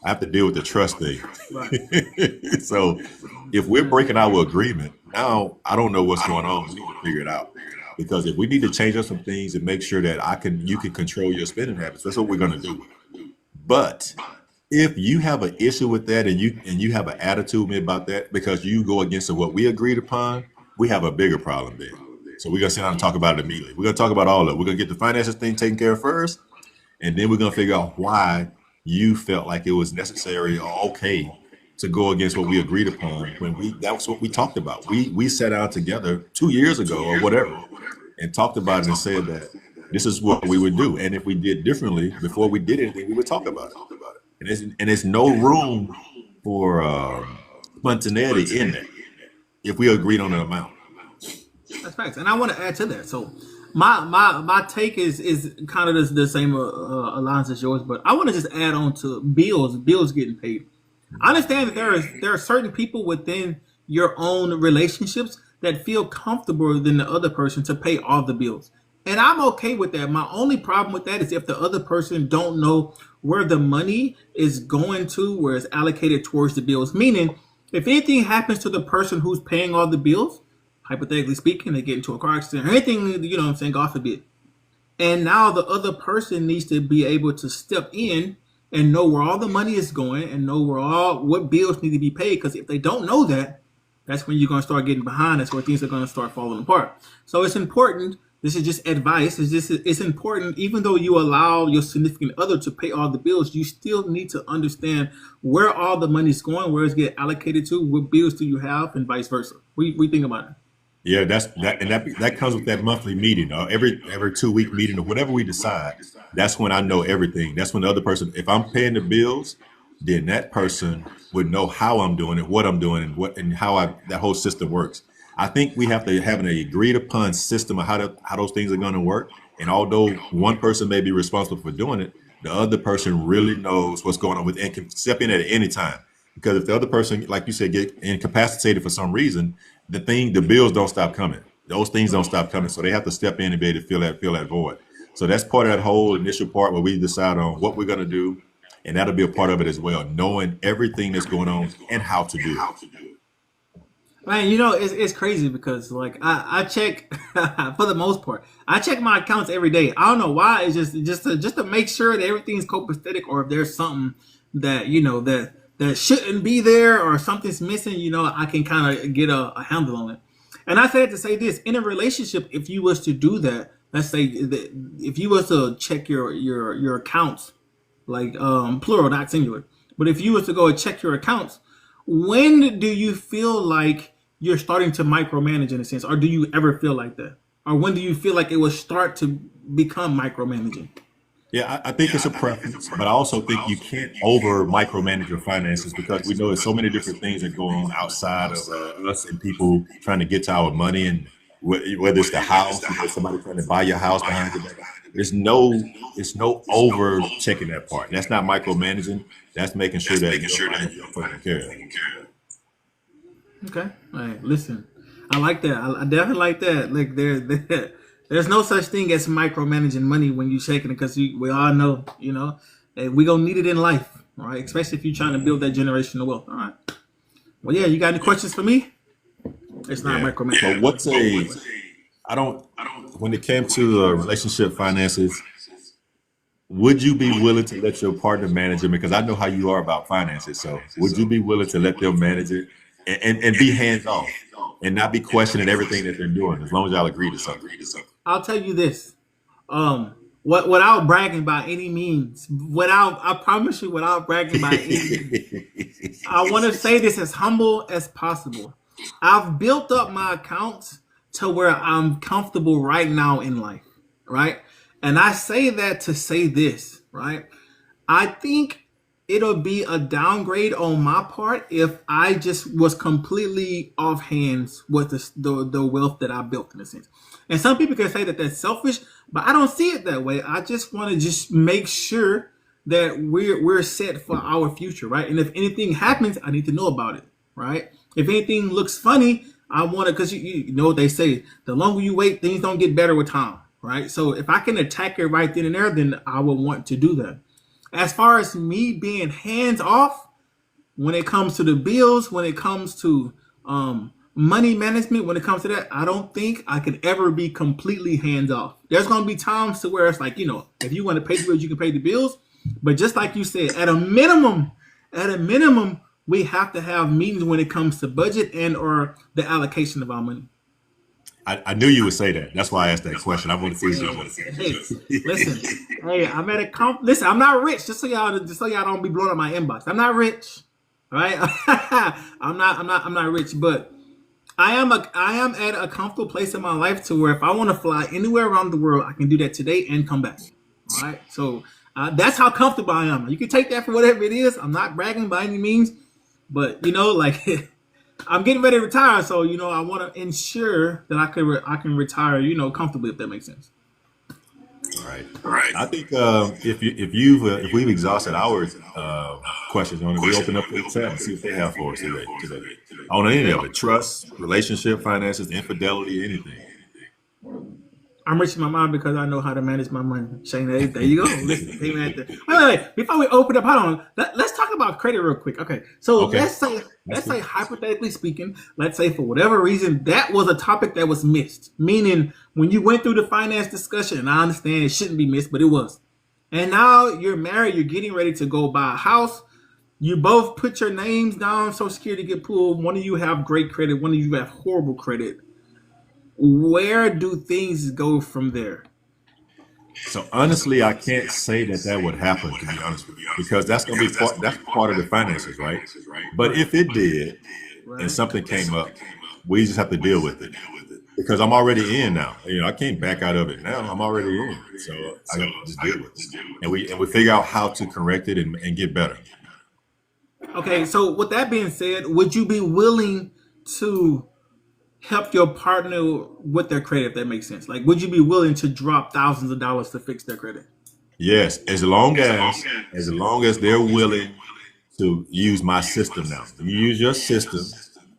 I have to deal with the trust thing. Right. So if we're breaking our agreement, now I don't know what's going on. We need to figure it out. Because if we need to change up some things and make sure that you can control your spending habits, that's what we're going to do. But if you have an issue with that and you have an attitude with me about that because you go against what we agreed upon, we have a bigger problem there. So we're going to sit down and talk about it immediately. We're going to talk about all of it. We're going to get the finances thing taken care of first, and then we're going to figure out why you felt like it was necessary or okay to go against what we agreed upon when that was what we talked about. We sat down together 2 years ago or whatever and talked about it and said that this is what we would do. And if we did differently before we did anything, we would talk about it. And there's no room for spontaneity in that if we agreed on an amount.
That's facts. And I want to add to that. So my take is kind of the same alliance as yours, but I want to just add on to bills getting paid. I understand that there are certain people within your own relationships that feel comfortable than the other person to pay all the bills. And I'm okay with that. My only problem with that is if the other person don't know where the money is going to, where it's allocated towards the bills. Meaning, if anything happens to the person who's paying all the bills, hypothetically speaking, they get into a car accident or anything, God forbid. And now the other person needs to be able to step in and know where all the money is going and know what bills need to be paid. Because if they don't know that, that's when you're going to start getting behind. That's where things are going to start falling apart. So it's important. This is just advice. It's important, even though you allow your significant other to pay all the bills, you still need to understand where all the money is going, where it's getting allocated to, what bills do you have, and vice versa. We think about it.
Yeah, that comes with that monthly meeting, or every 2-week meeting, or whatever we decide. That's when I know everything. That's when the other person, if I'm paying the bills, then that person would know how I'm doing it, what I'm doing, and how that whole system works. I think we have to have an agreed upon system of how those things are going to work. And although one person may be responsible for doing it, the other person really knows what's going on with and can step in at any time. Because if the other person, like you said, get incapacitated for some reason, the bills don't stop coming. Those things don't stop coming. So they have to step in and be able to fill that void. So that's part of that whole initial part where we decide on what we're going to do. And that'll be a part of it as well, knowing everything that's going on and how to do it.
Man, it's crazy because like I check for the most part. I check my accounts every day. I don't know why. It's just to make sure that everything's copacetic, or if there's something that that shouldn't be there, or something's missing. I can kind of get a handle on it. And I said to say this in a relationship, if you was to do that, let's say that if you was to check your accounts, like plural, not singular, but if you was to go and check your accounts, when do you feel like you're starting to micromanage in a sense, or do you ever feel like that, or when do you feel like it will start to become micromanaging?
Yeah, I think it's a preference, but I also think you can't over micromanage your finances because we know there's so many different things that go on outside of us and people trying to get to our money, and whether it's the house, somebody trying to buy your house behind your back. It's no over checking that part. That's not micromanaging. That's making sure that your finances are taken care of.
Okay, all right, listen, I like that. I definitely like that. Like there's no such thing as micromanaging money when you shaking it, because we all know, that we gonna need it in life, all right? Especially if you're trying to build that generational wealth. All right. Well, yeah, you got any questions for me? It's not
Yeah.
micromanaging.
But what's a I don't when it came to relationship finances, would you be willing to let your partner manage it? Because I know how you are about finances. So would you be willing to let them manage it and be hands off and not be questioning everything that they're doing as long as y'all agree to something?
I'll tell you this. Without bragging by any means, I promise you, without bragging by any means, I want to say this as humble as possible. I've built up my accounts to where I'm comfortable right now in life, right? And I say that to say this, right? I think it'll be a downgrade on my part if I just was completely off hands with the wealth that I built in a sense. And some people can say that that's selfish, but I don't see it that way. I just want to just make sure that we're set for our future, right? And if anything happens, I need to know about it, right? If anything looks funny, I want to, because you know what they say, the longer you wait, things don't get better with time, right? So if I can attack it right then and there, then I would want to do that. As far as me being hands off when it comes to the bills, when it comes to money management, when it comes to that, I don't think I could ever be completely hands off. There's going to be times to where it's like, if you want to pay the bills, you can pay the bills. But just like you said, at a minimum, we have to have meetings when it comes to budget and or the allocation of our money.
I knew you would say that. That's why I asked that question. I want to see what
Hey,
you
listen. Hey, I'm at a listen. I'm not rich. Just so y'all don't be blowing up my inbox. I'm not rich. All right. I'm not rich, but I am at a comfortable place in my life to where if I want to fly anywhere around the world, I can do that today and come back. All right. So that's how comfortable I am. You can take that for whatever it is. I'm not bragging by any means, but like I'm getting ready to retire, so I want to ensure that I can retire, comfortably, if that makes sense.
Right. I think if we've exhausted our questions on it, we open up the chat and see what they have for us today. On any of it, trust, relationship, finances, infidelity, anything.
I'm rich in my mind because I know how to manage my money. Shane, there you go. Listen, hey, man, wait. Before we open up, hold on. Let's talk about credit real quick. Okay, so
Okay.
let's say hypothetically speaking, let's say for whatever reason that was a topic that was missed. Meaning when you went through the finance discussion, and I understand it shouldn't be missed, but it was. And now you're married, you're getting ready to go buy a house. You both put your names down, Social Security get pulled. One of you have great credit, one of you have horrible credit. Where do things go from there?
So honestly, I can't say that would happen, to be honest with you, because that's part of the finances, right? But if it did and
Right.
something came up, we just have to deal with it because I'm already in now. I can't back out of it now. I'm already in, so I got to just deal with it, and we figure out how to correct it and get better.
Okay, so with that being said, would you be willing to help your partner with their credit, if that makes sense? Like, would you be willing to drop thousands of dollars to fix their credit?
Yes, as long as they're willing to use my system now. You use your system.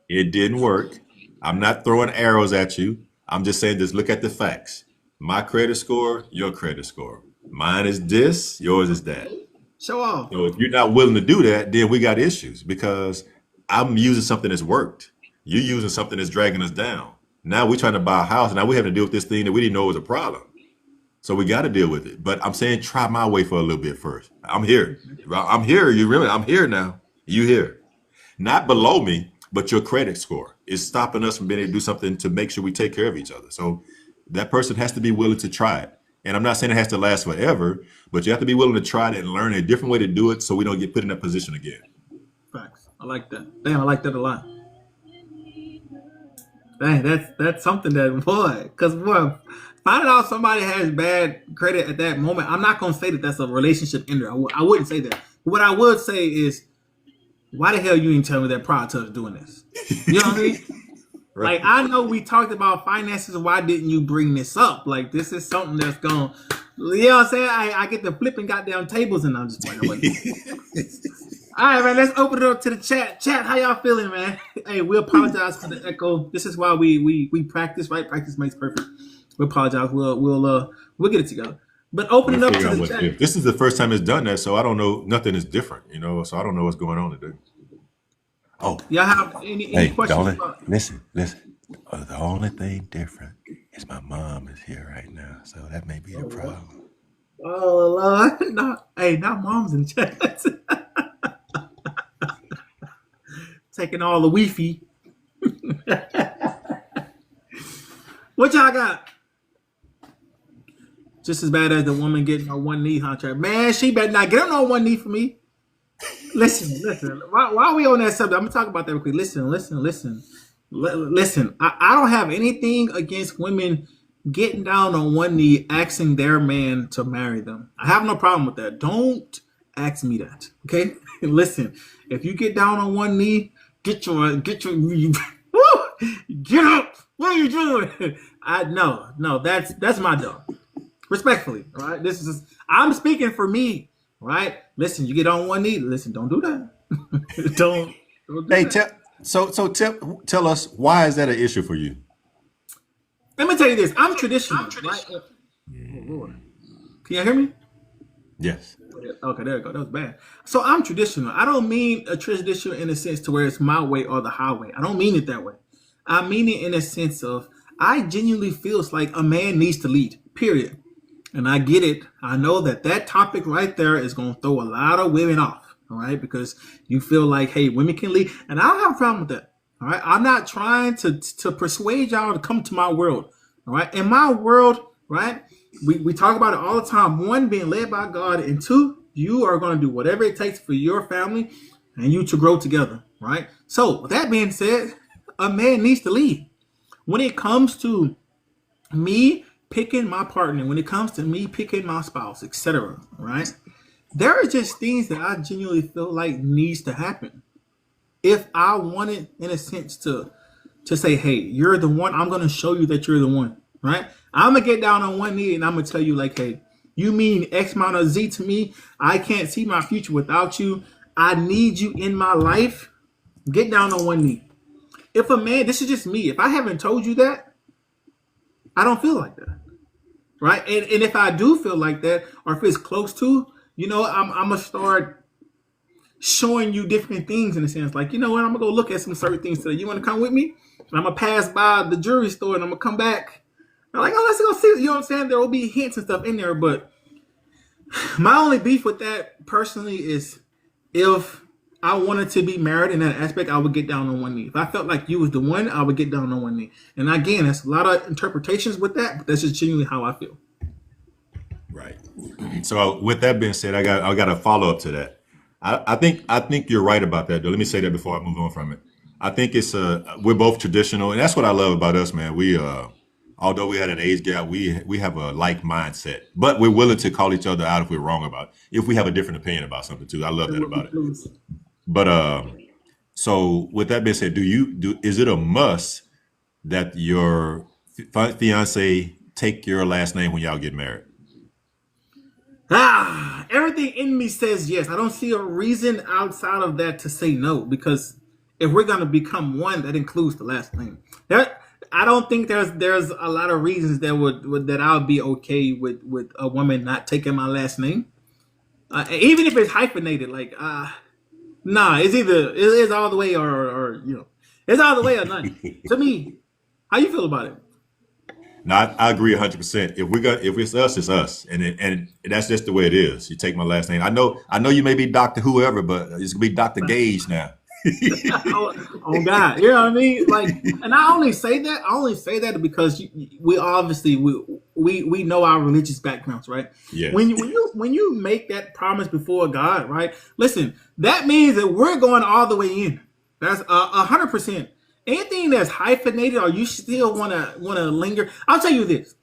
It didn't work. I'm not throwing arrows at you. I'm just saying, just look at the facts. My credit score, your credit score. Mine is this, yours is that.
Show off.
So if you're not willing to do that, then we got issues because I'm using something that's worked. You're using something that's dragging us down. Now we're trying to buy a house. Now we have to deal with this thing that we didn't know was a problem. So we got to deal with it. But I'm saying try my way for a little bit first. I'm here. I'm here. I'm here now. You here. Not below me, but your credit score is stopping us from being able to do something to make sure we take care of each other. So that person has to be willing to try it. And I'm not saying it has to last forever, but you have to be willing to try it and learn a different way to do it so we don't get put in that position again.
Facts. I like that. Damn, I like that a lot. Dang, that's something that, boy, because finding out somebody has bad credit at that moment, I'm not gonna say that that's a relationship ender. I wouldn't say that. What I would say is, why the hell you didn't tell me that prior to us doing this? You know what I mean?
Right.
Like, I know we talked about finances. Why didn't you bring this up? Like, this is something that's going, you know what I'm saying? I get to flipping goddamn tables and I'm just like, all right, man, let's open it up to the chat. Chat, how y'all feeling, man? Hey, we apologize for the echo. This is why we practice, right? Practice makes perfect. We apologize. We'll get it together. But open it up to the chat.
This is the first time it's done that, so I don't know. Nothing is different, so I don't know what's going on today. Oh,
y'all have any questions?
Listen. The only thing different is my mom is here right now, so that may be the problem.
Oh, Lord. Not mom's in the chat. Taking all the Wi-Fi. What y'all got? Just as bad as the woman getting on one knee contract. Man, she better not get on one knee for me. Listen. Why are we on that subject? I'm gonna talk about that real quick. Listen. I don't have anything against women getting down on one knee, asking their man to marry them. I have no problem with that. Don't ask me that. Okay? Listen, if you get down on one knee, get your get up. What are you doing? No, that's my dog. Respectfully, all right? I'm speaking for me, right? Listen, you get on one knee. Listen, don't do that. don't do that.
Tell us, why is that an issue for you?
Let me tell you this. I'm traditional. Right? Oh, Lord. Can you hear me?
Yes.
Okay, there we go. That was bad. So I'm traditional. I don't mean a traditional in the sense to where it's my way or the highway. I don't mean it that way. I mean it in a sense of I genuinely feel it's like a man needs to lead, period. And I get it. I know that topic right there is going to throw a lot of women off, all right? Because you feel like, hey, women can lead. And I don't have a problem with that, all right? I'm not trying to persuade y'all to come to my world, all right? In my world, right, we talk about it all the time. One, being led by God. And two, you are going to do whatever it takes for your family and you to grow together, right? So with that being said, a man needs to lead. When it comes to me picking my partner, when it comes to me picking my spouse, etc., right? There are just things that I genuinely feel like needs to happen. If I wanted, in a sense, to say, hey, you're the one, I'm going to show you that you're the one, right? I'm going to get down on one knee and I'm going to tell you like, hey, you mean X amount of Z to me. I can't see my future without you. I need you in my life. Get down on one knee. If a man, this is just me. If I haven't told you that, I don't feel like that, right? And if I do feel like that, or if it's close to, I'm going to start showing you different things in a sense. Like, you know what? I'm going to go look at some certain things today. You want to come with me? And I'm going to pass by the jewelry store and I'm going to come back. I'm like, oh, let's go see. You know what I'm saying? There will be hints and stuff in there. But my only beef with that personally is if I wanted to be married in that aspect, I would get down on one knee. If I felt like you was the one, I would get down on one knee. And again, that's a lot of interpretations with that, but that's just genuinely how I feel.
Right. So with that being said, I got a follow up to that. I think you're right about that, though. Let me say that before I move on from it. I think we're both traditional, and that's what I love about us, man. We although we had an age gap, we have a like mindset, but we're willing to call each other out if we're wrong about it. If we have a different opinion about something too. I love that about it. But so with that being said, is it a must that your fiance take your last name when y'all get married?
Everything in me says yes. I don't see a reason outside of that to say no, because if we're gonna become one, that includes the last name. I don't think there's a lot of reasons that I'll be okay with a woman not taking my last name, even if it's hyphenated. Like, nah, it's either it is all the way or It's either way or none. To me, how you feel about it?
No, I agree 100%. If it's us, it's us, and that's just the way it is. You take my last name. I know you may be Doctor Whoever, but it's gonna be Doctor Gage now.
Oh God, you know what I mean? Like, and I only say that because we obviously we know our religious backgrounds, right?
Yes.
When you make that promise before God, right? Listen, that means that we're going all the way in. That's 100%. Anything that's hyphenated or you still wanna linger, I'll tell you this.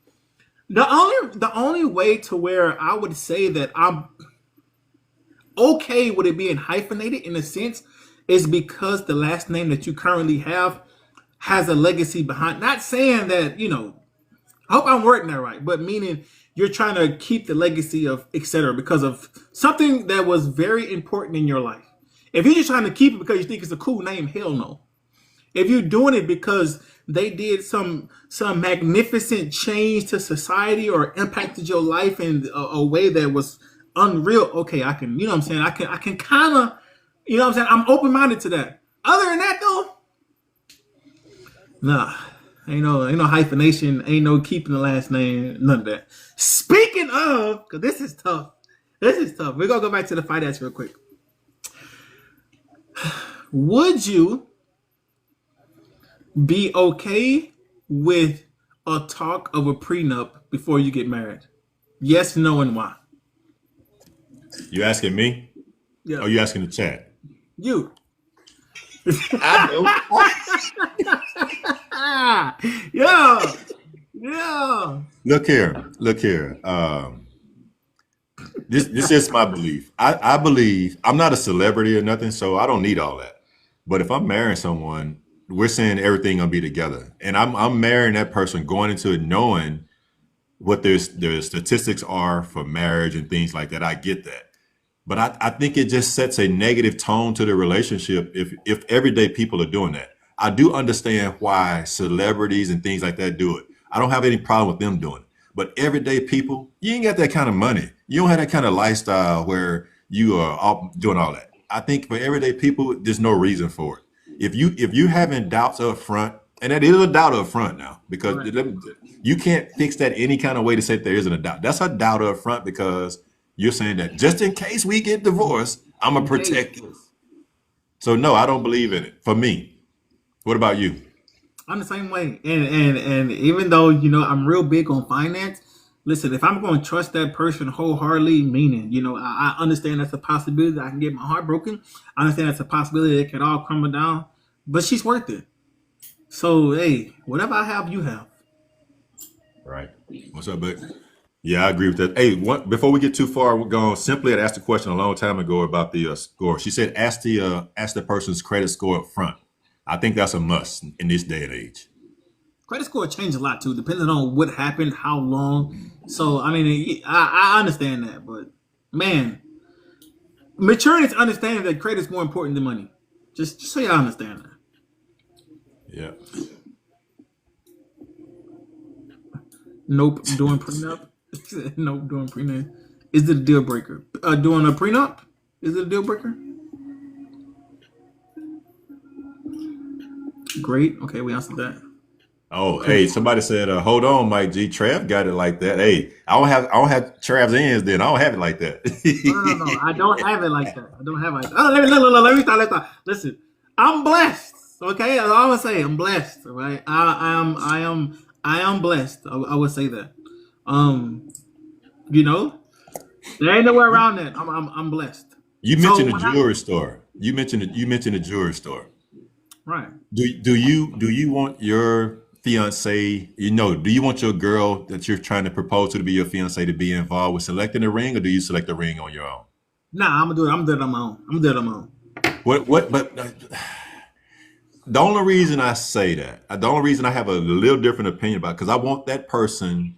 The only way to where I would say that I'm okay with it being hyphenated in a sense is because the last name that you currently have has a legacy behind. Not saying that, I hope I'm wording that right, but meaning you're trying to keep the legacy of etc. because of something that was very important in your life. If you're just trying to keep it because you think it's a cool name, hell no. If you're doing it because they did some magnificent change to society or impacted your life in a way that was unreal, okay, I can, what I'm saying, I can kind of, what I'm saying, I'm open minded to that. Other than that, though, nah, ain't no hyphenation, ain't no keeping the last name, none of that. Speaking of, because this is tough. We're gonna go back to the fight ass real quick. Would you be okay with a talk of a prenup before you get married? Yes, no, and why?
You asking me?
Yeah,
Or you asking the chat?
you.
I know.
Yeah, yeah.
Look here. This is my belief. I believe I'm not a celebrity or nothing, so I don't need all that. But if I'm marrying someone, we're saying everything gonna be together, and I'm marrying that person going into it knowing what their statistics are for marriage and things like that. I get that. But I think it just sets a negative tone to the relationship if everyday people are doing that. I do understand why celebrities and things like that do it. I don't have any problem with them doing it. But everyday people, you ain't got that kind of money. You don't have that kind of lifestyle where you are doing all that. I think for everyday people, there's no reason for it. If you having doubts up front, and that is a doubt up front now, because
Right.
you can't fix that any kind of way to say there isn't a doubt. That's a doubt up front because you're saying that just in case we get divorced, I'm gonna protect you. So no, I don't believe in it. For me, what about you?
I'm the same way, and even though I'm real big on finance. Listen, if I'm going to trust that person wholeheartedly, meaning I understand that's a possibility that I can get my heart broken. I understand that's a possibility that it could all crumble down, but she's worth it. So hey, whatever I have, you have.
Right. What's up, bud? Yeah, I agree with that. Hey, before we get too far, we're going simply had asked a question a long time ago about the score. She said, ask the person's credit score up front. I think that's a must in this day and age.
Credit score changed a lot too, depending on what happened, how long. So I mean, I understand that, but man, maturity is understanding that credit is more important than money. Just so y'all understand that.
Yeah.
Nope, doing prenup. Nope, doing prenup. Is it a deal breaker? Doing a prenup? Is it a deal breaker? Great. Okay, we answered that.
Oh, hey, somebody said, hold on, Mike G. Trav got it like that. Hey, I don't have Trav's ends then. I don't have it like that.
No. I don't have it like that. I don't have it like that. Oh, let me start. Listen, I'm blessed. Okay, that's all I'm gonna say. I'm blessed. All right. I am blessed. I would say that. Um, there ain't nowhere around that. I'm blessed.
You
So
mentioned a jewelry store. You mentioned a jewelry store.
right.
Do you want your fiance, do you want your girl that you're trying to propose to be your fiance to be involved with selecting a ring, or do you select the ring on your own?
Nah, I'm gonna do it. I'm doing it on my own.
But the only reason I say that, the only reason I have a little different opinion about it, because I want that person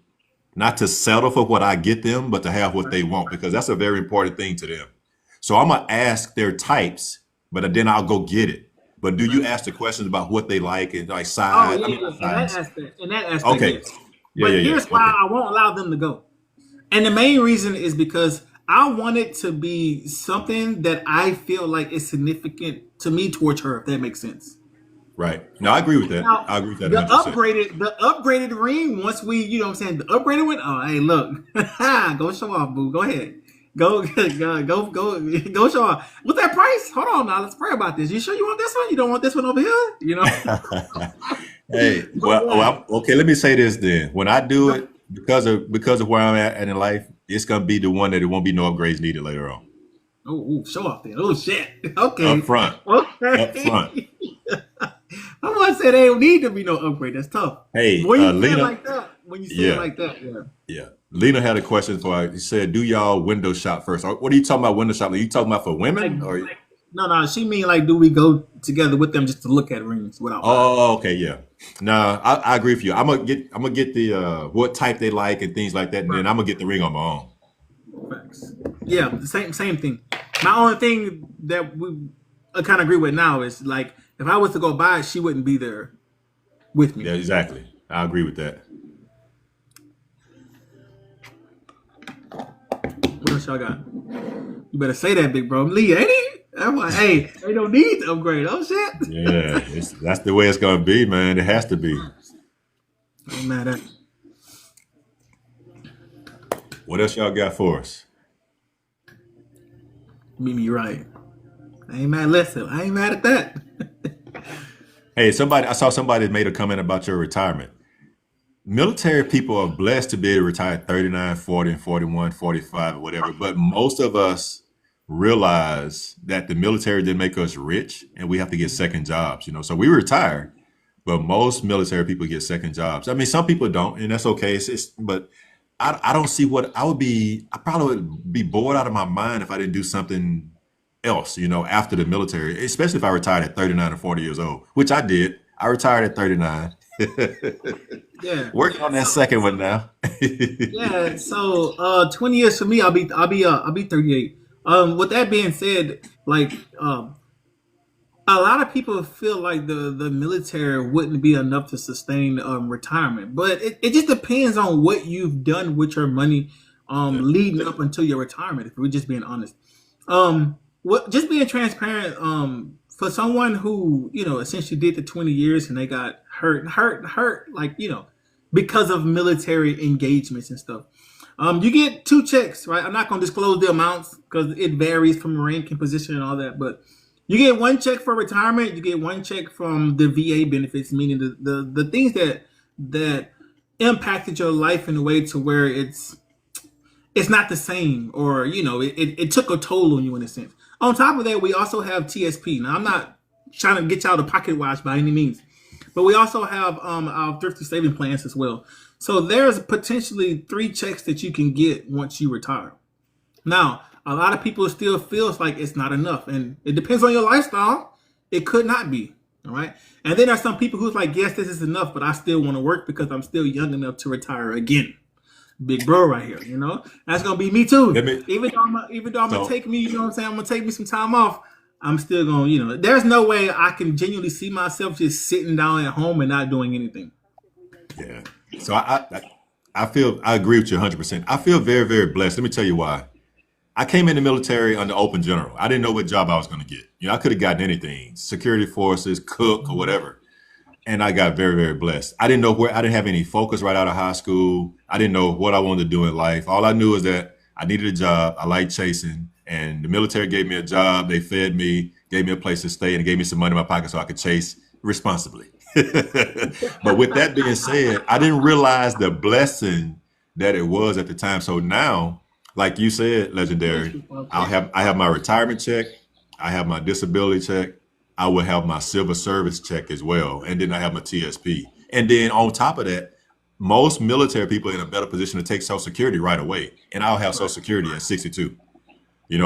not to settle for what I get them, but to have what they want, because that's a very important thing to them. So I'm gonna ask their types, but then I'll go get it. But do you
Right.
ask the questions about what they like and like
Oh
size?
yeah,
I mean,
yeah.
not size.
In that aspect,
Okay.
yes.
Yeah,
But
yeah, yeah.
here's why
Okay.
I won't allow them to go. And the main reason is because I want it to be something that I feel like is significant to me towards her, if that makes sense.
Right. No, I agree with that.
Now,
I agree with that 100%.
the upgraded ring, once we, you know what I'm saying, the upgraded one, oh, hey, look. Go show off, boo. Go ahead. Go show off. What's that price? Hold on now. Let's pray about this. You sure you want this one? You don't want this one over here? You know?
Hey, okay. Let me say this then. When I do it, because of where I'm at in life, it's gonna be the one that it won't be no upgrades needed later on.
Oh, show off then. Oh shit. Okay.
Up front.
Okay.
Up front.
I want to say there don't need to be no upgrade. That's tough.
Hey,
when you say
Lena.
it like that,
Yeah. Lena had a question for her. She said, "Do y'all window shop first? Or what are you talking about? Window shop? Are you talking about for women or?"
No. She mean like, do we go together with them just to look at rings without?
Oh, okay, yeah. Nah, I agree with you. I'm gonna get the what type they like and things like that, and then I'm gonna get the ring on my own.
Facts. Yeah, the same thing. My only thing that we kind of agree with now is like, if I was to go buy it, she wouldn't be there with me.
Yeah, exactly. I agree with that.
What else y'all got? You better say that, big bro. Lee, ain't he? I'm like, hey, they don't need to upgrade. Oh shit.
Yeah, that's the way it's gonna be, man. It has to be.
I'm mad at.
What else y'all got for us?
Meet me right. I ain't mad. Listen, I ain't mad at that.
Hey, I saw somebody made a comment about your retirement. Military people are blessed to be able to retire at 39, 40, and 41, 45, or whatever. But most of us realize that the military didn't make us rich and we have to get second jobs, So we retire, but most military people get second jobs. I mean, some people don't, and that's okay. But I don't see what I probably would be bored out of my mind if I didn't do something else, after the military, especially if I retired at 39 or 40 years old, which I did. I retired at 39.
Yeah.
Working on that second one now.
Yeah. So 20 years for me, I'll be 38. With that being said, like a lot of people feel like the military wouldn't be enough to sustain retirement, but it just depends on what you've done with your money leading up until your retirement. If we're just being honest, just being transparent. For someone who essentially did the 20 years and they got hurt, like because of military engagements and stuff. You get 2 checks, right? I'm not going to disclose the amounts because it varies from rank and position and all that, but you get 1 check for retirement. You get 1 check from the VA benefits, meaning the things that impacted your life in a way to where it's not the same, or it took a toll on you in a sense. On top of that, we also have TSP. Now, I'm not trying to get y'all to pocket watch by any means, but we also have our thrifty saving plans as well. So there's potentially 3 checks that you can get once you retire. Now, a lot of people still feels like it's not enough, and it depends on your lifestyle. It could not be, all right? And then there's some people who's like, yes, this is enough, but I still want to work because I'm still young enough to retire again. Big bro right here, That's gonna be me too. Even though I'm gonna take me, I'm gonna take me some time off. I'm still gonna, there's no way I can genuinely see myself just sitting down at home and not doing anything.
Yeah. So I agree with you 100%. I feel very, very blessed. Let me tell you why. I came in the military under open general. I didn't know what job I was going to get. I could have gotten anything, security forces, cook, or whatever. And I got very, very blessed. I didn't have any focus right out of high school. I didn't know what I wanted to do in life. All I knew is that I needed a job. I liked chasing, and the military gave me a job. They fed me, gave me a place to stay, and gave me some money in my pocket so I could chase responsibly. But with that being said, I didn't realize the blessing that it was at the time. So now, like you said, Legendary, I have my retirement check, I have my disability check, I will have my civil service check as well, and then I have my TSP. And then on top of that, most military people are in a better position to take Social Security right away, and I'll have Social Security at 62.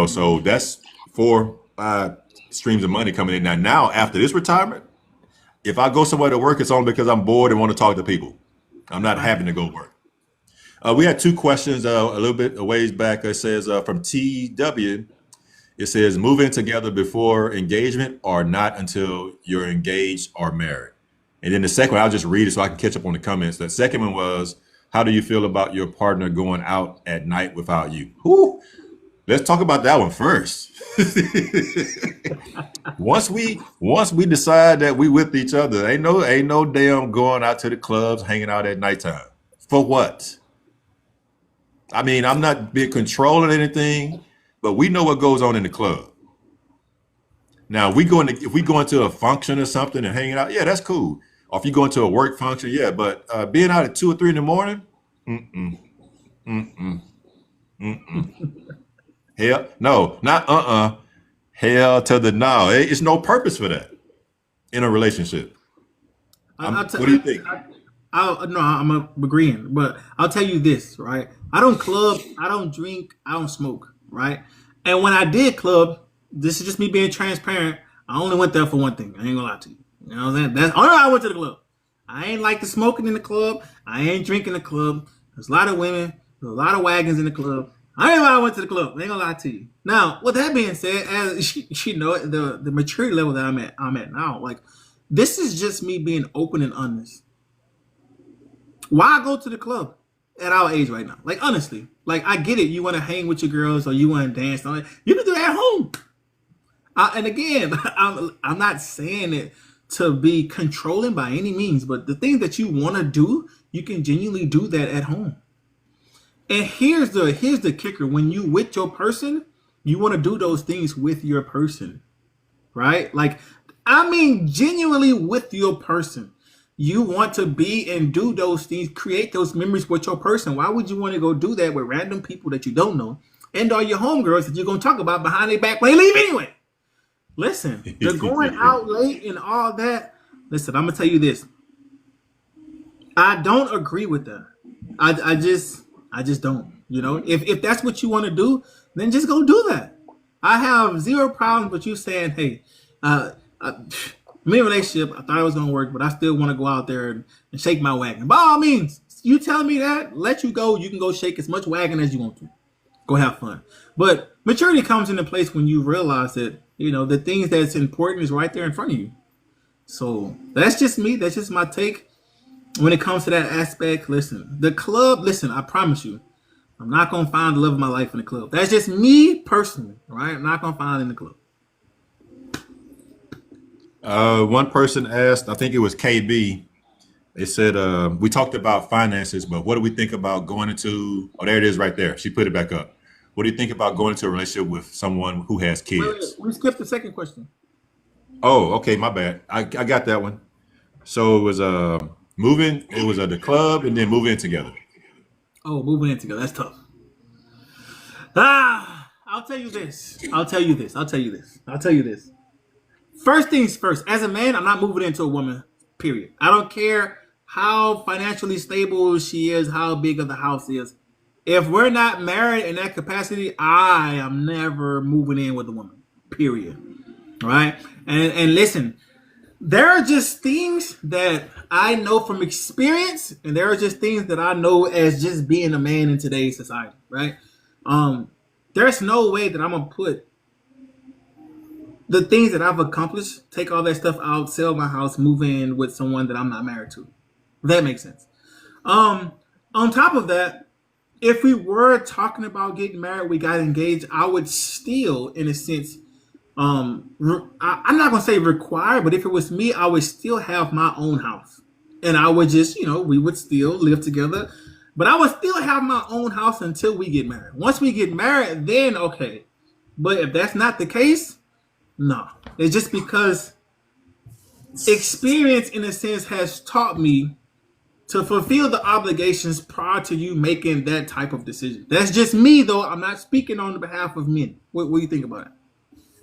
So that's 4-5 streams of money coming in. Now after this retirement, if I go somewhere to work, it's only because I'm bored and want to talk to people. I'm not having to go work. We had 2 questions a little bit a ways back. It says from TW, it says moving together before engagement or not until you're engaged or married. And then the second one, I'll just read it so I can catch up on the comments. The second one was, how do you feel about your partner going out at night without you? Whew. let's talk about that one first. once we decide that we with each other, ain't no damn going out to the clubs, hanging out at nighttime. For what? I mean, I'm not being controlling anything, but we know what goes on in the club. Now, if we go into a function or something and hanging out, yeah, that's cool. Or if you go into a work function, yeah, but being out at 2 or 3 in the morning, mm-mm, mm-mm, mm-mm. Hell, no, not hell to the no. It's no purpose for that in a relationship. What do you think?
No, I'm agreeing, but I'll tell you this, right? I don't club, I don't drink, I don't smoke, right? And when I did club, this is just me being transparent. I only went there for one thing. I ain't gonna lie to you. You know what I'm saying? That's only why I went to the club. I ain't like the smoking in the club. I ain't drinking in the club. There's a lot of women. There's a lot of wagons in the club. I ain't why I went to the club. I ain't gonna lie to you. Now, with that being said, as you know, the maturity level that I'm at now, like this is just me being open and honest. Why go to the club at our age right now? Like honestly, like I get it. You want to hang with your girls or you want to dance. You can do that at home. And again, I'm not saying it to be controlling by any means, but the things that you want to do, you can genuinely do that at home. And here's the kicker: when you with your person, you want to do those things with your person, right? Like, I mean, genuinely with your person. You want to be and do those things, create those memories with your person. Why would you want to go do that with random people that you don't know and are your homegirls that you're going to talk about behind their back when they leave anyway? Listen, the going out late and all that. Listen, I'm going to tell you this. I don't agree with that. I just don't. You know, if that's what you want to do, then just go do that. I have zero problems with you saying, hey, me relationship, I thought it was gonna work, but I still want to go out there and shake my wagon. By all means, you tell me that, let you go. You can go shake as much wagon as you want to. Go have fun. But maturity comes into place when you realize that, you know, the things that's important is right there in front of you. So that's just me. That's just my take when it comes to that aspect. Listen, the club, listen, I promise you, I'm not gonna find the love of my life in the club. That's just me personally, right? I'm not gonna find it in the club.
One person asked, I think it was KB. They said, we talked about finances, but what do we think about going into, oh, there it is right there. She put it back up. What do you think about going into a relationship with someone who has kids?
We skipped the second question.
Oh, okay, my bad. I got that one. So it was moving, it was the club and then moving in together.
Oh, moving in together. That's tough. I'll tell you this. First things first, as a man, I'm not moving into a woman, period. I don't care how financially stable she is, how big of the house is. If we're not married in that capacity, I am never moving in with a woman, period. All right? And listen, there are just things that I know from experience, and there are just things that I know as just being a man in today's society, right? There's no way that I'm going to put the things that I've accomplished, take all that stuff out, sell my house, move in with someone that I'm not married to. If that makes sense. On top of that, if we were talking about getting married, we got engaged, I would still, in a sense, I'm not going to say require, but if it was me, I would still have my own house. And I would just, we would still live together. But I would still have my own house until we get married. Once we get married, then okay. But if that's not the case, no, it's just because experience, in a sense, has taught me to fulfill the obligations prior to you making that type of decision. That's just me, though. I'm not speaking on the behalf of men. What do you think about it?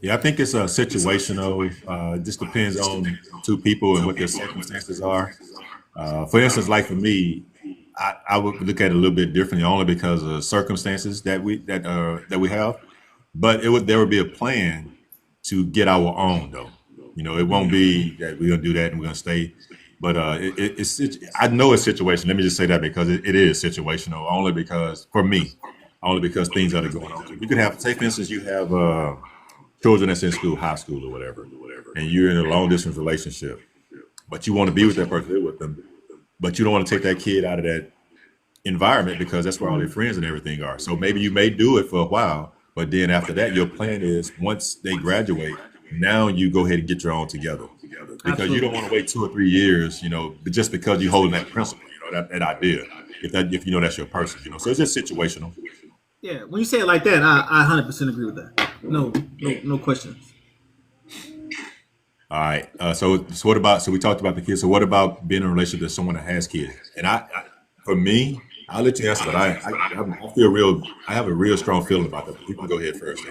Yeah, I think it's situational. It just depends on two people and what their circumstances are. For instance, like for me, I would look at it a little bit differently, only because of circumstances that we have. But there would be a plan to get our own, though. It won't be that we're gonna do that and we're gonna stay. But it's I know it's situational. Let me just say that because it is situational, only because things that are going on. You could have, say for instance, you have children that's in school, high school or whatever, and you're in a long distance relationship, but you want to be with that person, live with them, but you don't want to take that kid out of that environment because that's where all their friends and everything are. So maybe you may do it for a while, But then after that, your plan is once they graduate, now you go ahead and get your own together because you don't
Absolutely.
want to wait 2 or 3 years, just because you're holding that principle, that idea. If you know that's your person, so it's just situational.
Yeah, when you say it like that, I 100% agree with that. No questions.
All right. So what about? So we talked about the kids. So what about being in a relationship with someone that has kids? And for me, I'll let you answer, but I feel real. I have a real strong feeling about that. But you can go ahead first.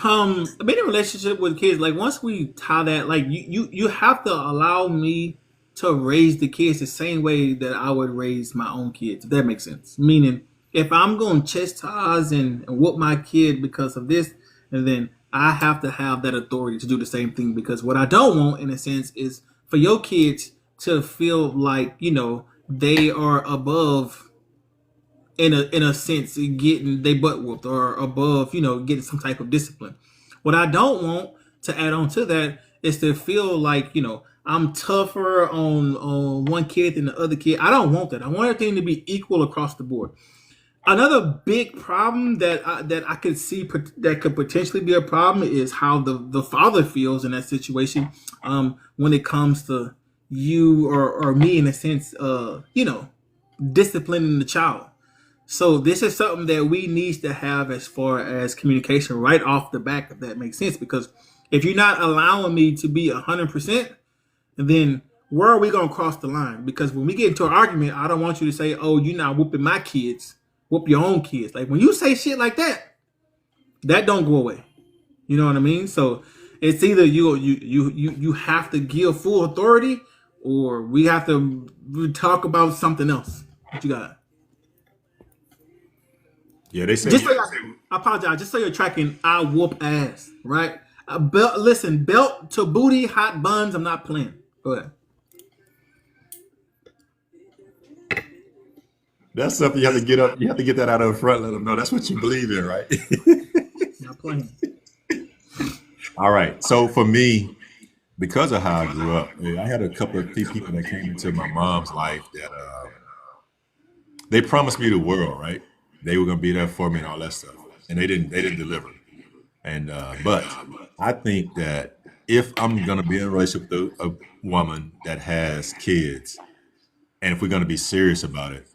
Being in a relationship with kids, like once we tie that, like you have to allow me to raise the kids the same way that I would raise my own kids. If that makes sense. Meaning, if I'm going to chastise and whoop my kid because of this, and then I have to have that authority to do the same thing. Because what I don't want, in a sense, is for your kids to feel like they are above, in a sense, getting they butt whooped, or above, getting some type of discipline. What I don't want to add on to that is to feel like I'm tougher on one kid than the other kid. I don't want that. I want everything to be equal across the board. Another big problem that I could see that could potentially be a problem is how the father feels in that situation, when it comes to you or me, in a sense, disciplining the child. So this is something that we need to have as far as communication right off the back, if that makes sense. Because if you're not allowing me to be 100%, then where are we gonna cross the line? Because when we get into an argument, I don't want you to say, "Oh, you're not whooping my kids. Whoop your own kids." Like when you say shit like that, that don't go away. You know what I mean? So it's either you have to give full authority, or we have to talk about something else. What you got?
Yeah, they say.
Just so I apologize. Just so you're tracking, I whoop ass, right? Listen, belt to booty, hot buns. I'm not playing. Go ahead.
That's something you have to get up. You have to get that out of the front. Let them know that's what you believe in, right?
Not playing.
All right. So for me, because of how I grew up, I had a couple of people that came into my mom's life that they promised me the world, right? They were gonna be there for me and all that stuff, and they didn't. They didn't deliver. And but I think that if I'm gonna be in a relationship with a woman that has kids, and if we're gonna be serious about it,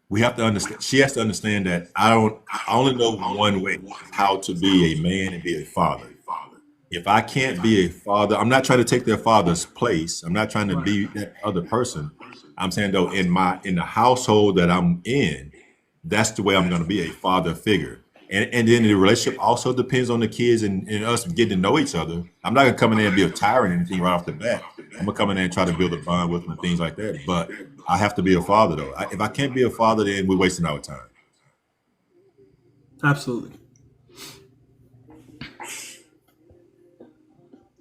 we have to understand. She has to understand that I don't. I only know one way how to be a man and be a father. If I can't be a father, I'm not trying to take their father's place. I'm not trying to
Right.
be that other person. I'm saying though, in the household that I'm in, that's the way I'm going to be a father figure. And then the relationship also depends on the kids and us getting to know each other. I'm not gonna come in there and be a tyrant or anything right off the bat. I'm gonna come in there and try to build a bond with them and things like that. But I have to be a father though. If I can't be a father, then we're wasting our time.
Absolutely.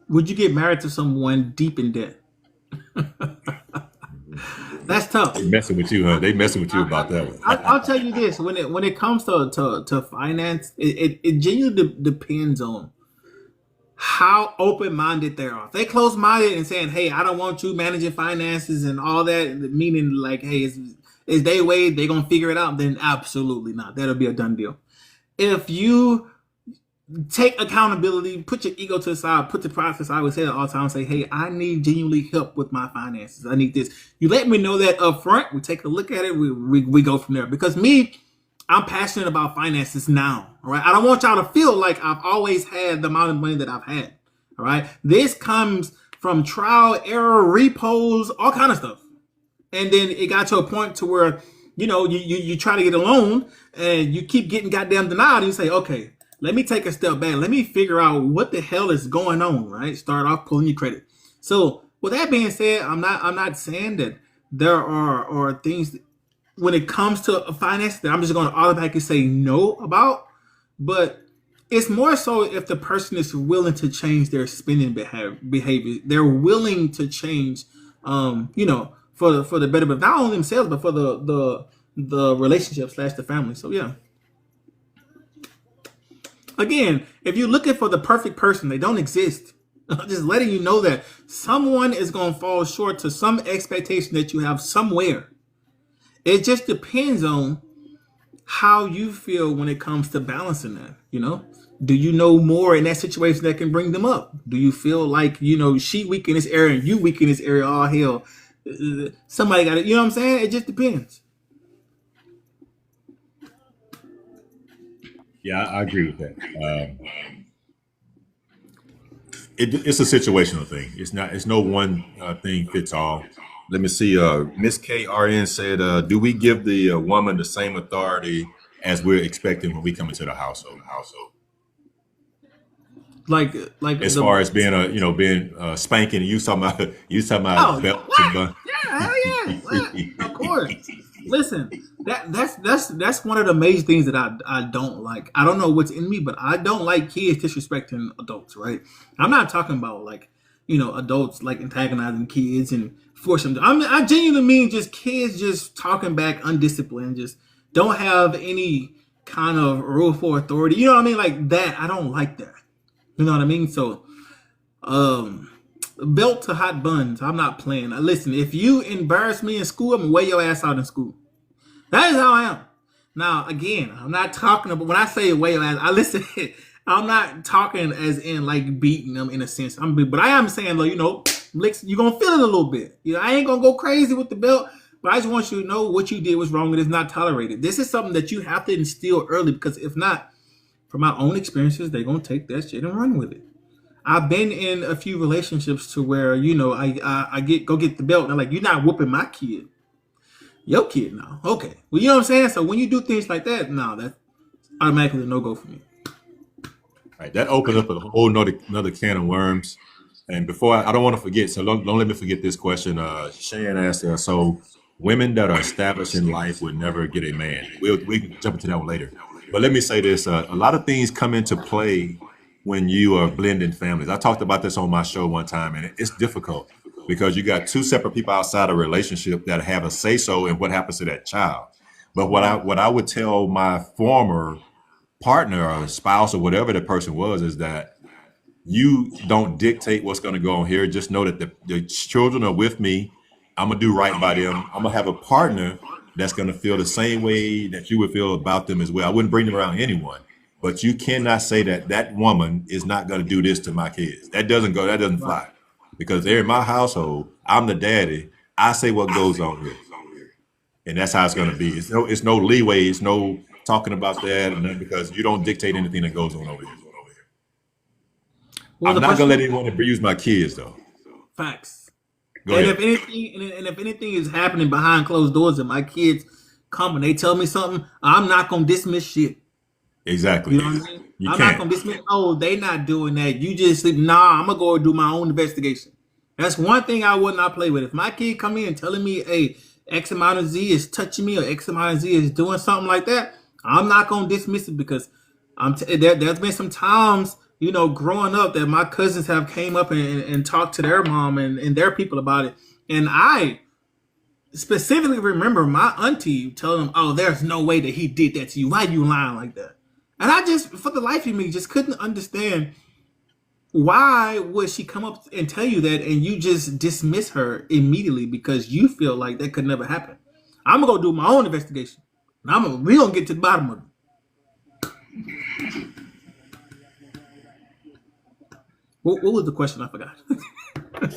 Would you get married to someone deep in debt? That's
They
tough.
messing with you, huh? They messing with you about that
I'll
one.
tell you this: when it comes to finance, it genuinely depends on how open minded they are. If they close minded and saying, "Hey, I don't want you managing finances and all that," meaning like, "Hey, is they way they gonna figure it out?" Then absolutely not. That'll be a done deal. If you take accountability, put your ego to the side, put the process. I would say that all the time. Say, "Hey, I need genuinely help with my finances. I need this." You let me know that up front. We take a look at it. We go from there. Because me, I'm passionate about finances now. All right. I don't want y'all to feel like I've always had the amount of money that I've had. All right. This comes from trial, error, repos, all kind of stuff. And then it got to a point to where, you try to get a loan and you keep getting goddamn denied. And you say, okay, let me take a step back. Let me figure out what the hell is going on, right? Start off pulling your credit. So with that being said, I'm not saying that there are things when it comes to finance that I'm just going to automatically say no about. But it's more so if the person is willing to change their spending behavior. They're willing to change, for the betterment of not only themselves but for the relationship slash the family. So yeah. Again, if you're looking for the perfect person, they don't exist. I'm just letting you know that someone is going to fall short to some expectation that you have somewhere. It just depends on how you feel when it comes to balancing that. You know, do you know more in that situation that can bring them up? Do you feel like, you know, she weak in this area and you weak in this area? Oh hell, somebody got it. You know what I'm saying? It just depends.
Yeah, I agree with that. It's a situational thing. It's not. It's no one thing fits all. Let me see. Miss KRN said, "Do we give the woman the same authority as we're expecting when we come into the household?
Like like
As
the
far as being being spanking. You talking about
oh
belt to
what?
bun.
Yeah, hell yeah. What? Of course. Listen, that's one of the major things that I don't like. I don't know what's in me, but I don't like kids disrespecting adults, right? I'm not talking about like, you know, adults like antagonizing kids and forcing them. I genuinely mean just kids just talking back undisciplined, just don't have any kind of rule for authority. You know what I mean? Like that. I don't like that. You know what I mean? So um, belt to hot buns. I'm not playing. Now, listen, if you embarrass me in school, I'm gonna wear your ass out in school. That is how I am. Now, again, I'm not talking about when I say wear your ass. I listen. I'm not talking as in like beating them in a sense. But I am saying, like, you know, licks. You're gonna feel it a little bit. You know, I ain't gonna go crazy with the belt, but I just want you to know what you did was wrong and it's not tolerated. This is something that you have to instill early because if not, from my own experiences, they're gonna take that shit and run with it. I've been in a few relationships to where, you know, I get go get the belt and they're like, you're not whooping my kid, your kid now. Okay, well, you know what I'm saying. So when you do things like that, no, that's automatically a no go for me.
Right, that opened up a whole another can of worms. And before I don't want to forget, so don't let me forget this question. Shan asked, so women that are established in life would never get a man. We can jump into that one later. But let me say this: a lot of things come into play when you are blending families. I talked about this on my show one time, and it's difficult because you got two separate people outside a relationship that have a say so in what happens to that child. But what I would tell my former partner or spouse or whatever the person was is that you don't dictate what's going to go on here. Just know that the children are with me. I'm gonna do right by them. I'm gonna have a partner that's gonna feel the same way that you would feel about them as well. I wouldn't bring them around anyone, but you cannot say that that woman is not gonna do this to my kids. That doesn't go. That doesn't fly because they're in my household. I'm the daddy. I say what goes on here, and that's how it's gonna be. It's no leeway. It's no talking about that, and then because you don't dictate anything that goes on over here.
What was
I'm
the
not gonna let
question?
anyone abuse my kids, though.
Facts.
Go
And
ahead.
if anything, and if anything is happening behind closed doors, and my kids come and they tell me something, I'm not gonna dismiss shit.
Exactly.
You know what I mean?
You
I'm not
can't.
gonna dismiss. Oh, they not doing that. You just nah. I'm gonna go do my own investigation. That's one thing I would not play with. If my kid come in and telling me, "Hey, X amount of Z is touching me," or X amount of Z is doing something like that, I'm not gonna dismiss it because there's been some times, you know, growing up that my cousins have came up and talked to their mom and their people about it, and I specifically remember my auntie telling them, "Oh, there's no way that he did that to you. Why you lying like that?" And I just, for the life of me, just couldn't understand why would she come up and tell you that, and you just dismiss her immediately because you feel like that could never happen. I'm gonna go do my own investigation, and we gonna get to the bottom of it. What was the question? I forgot. What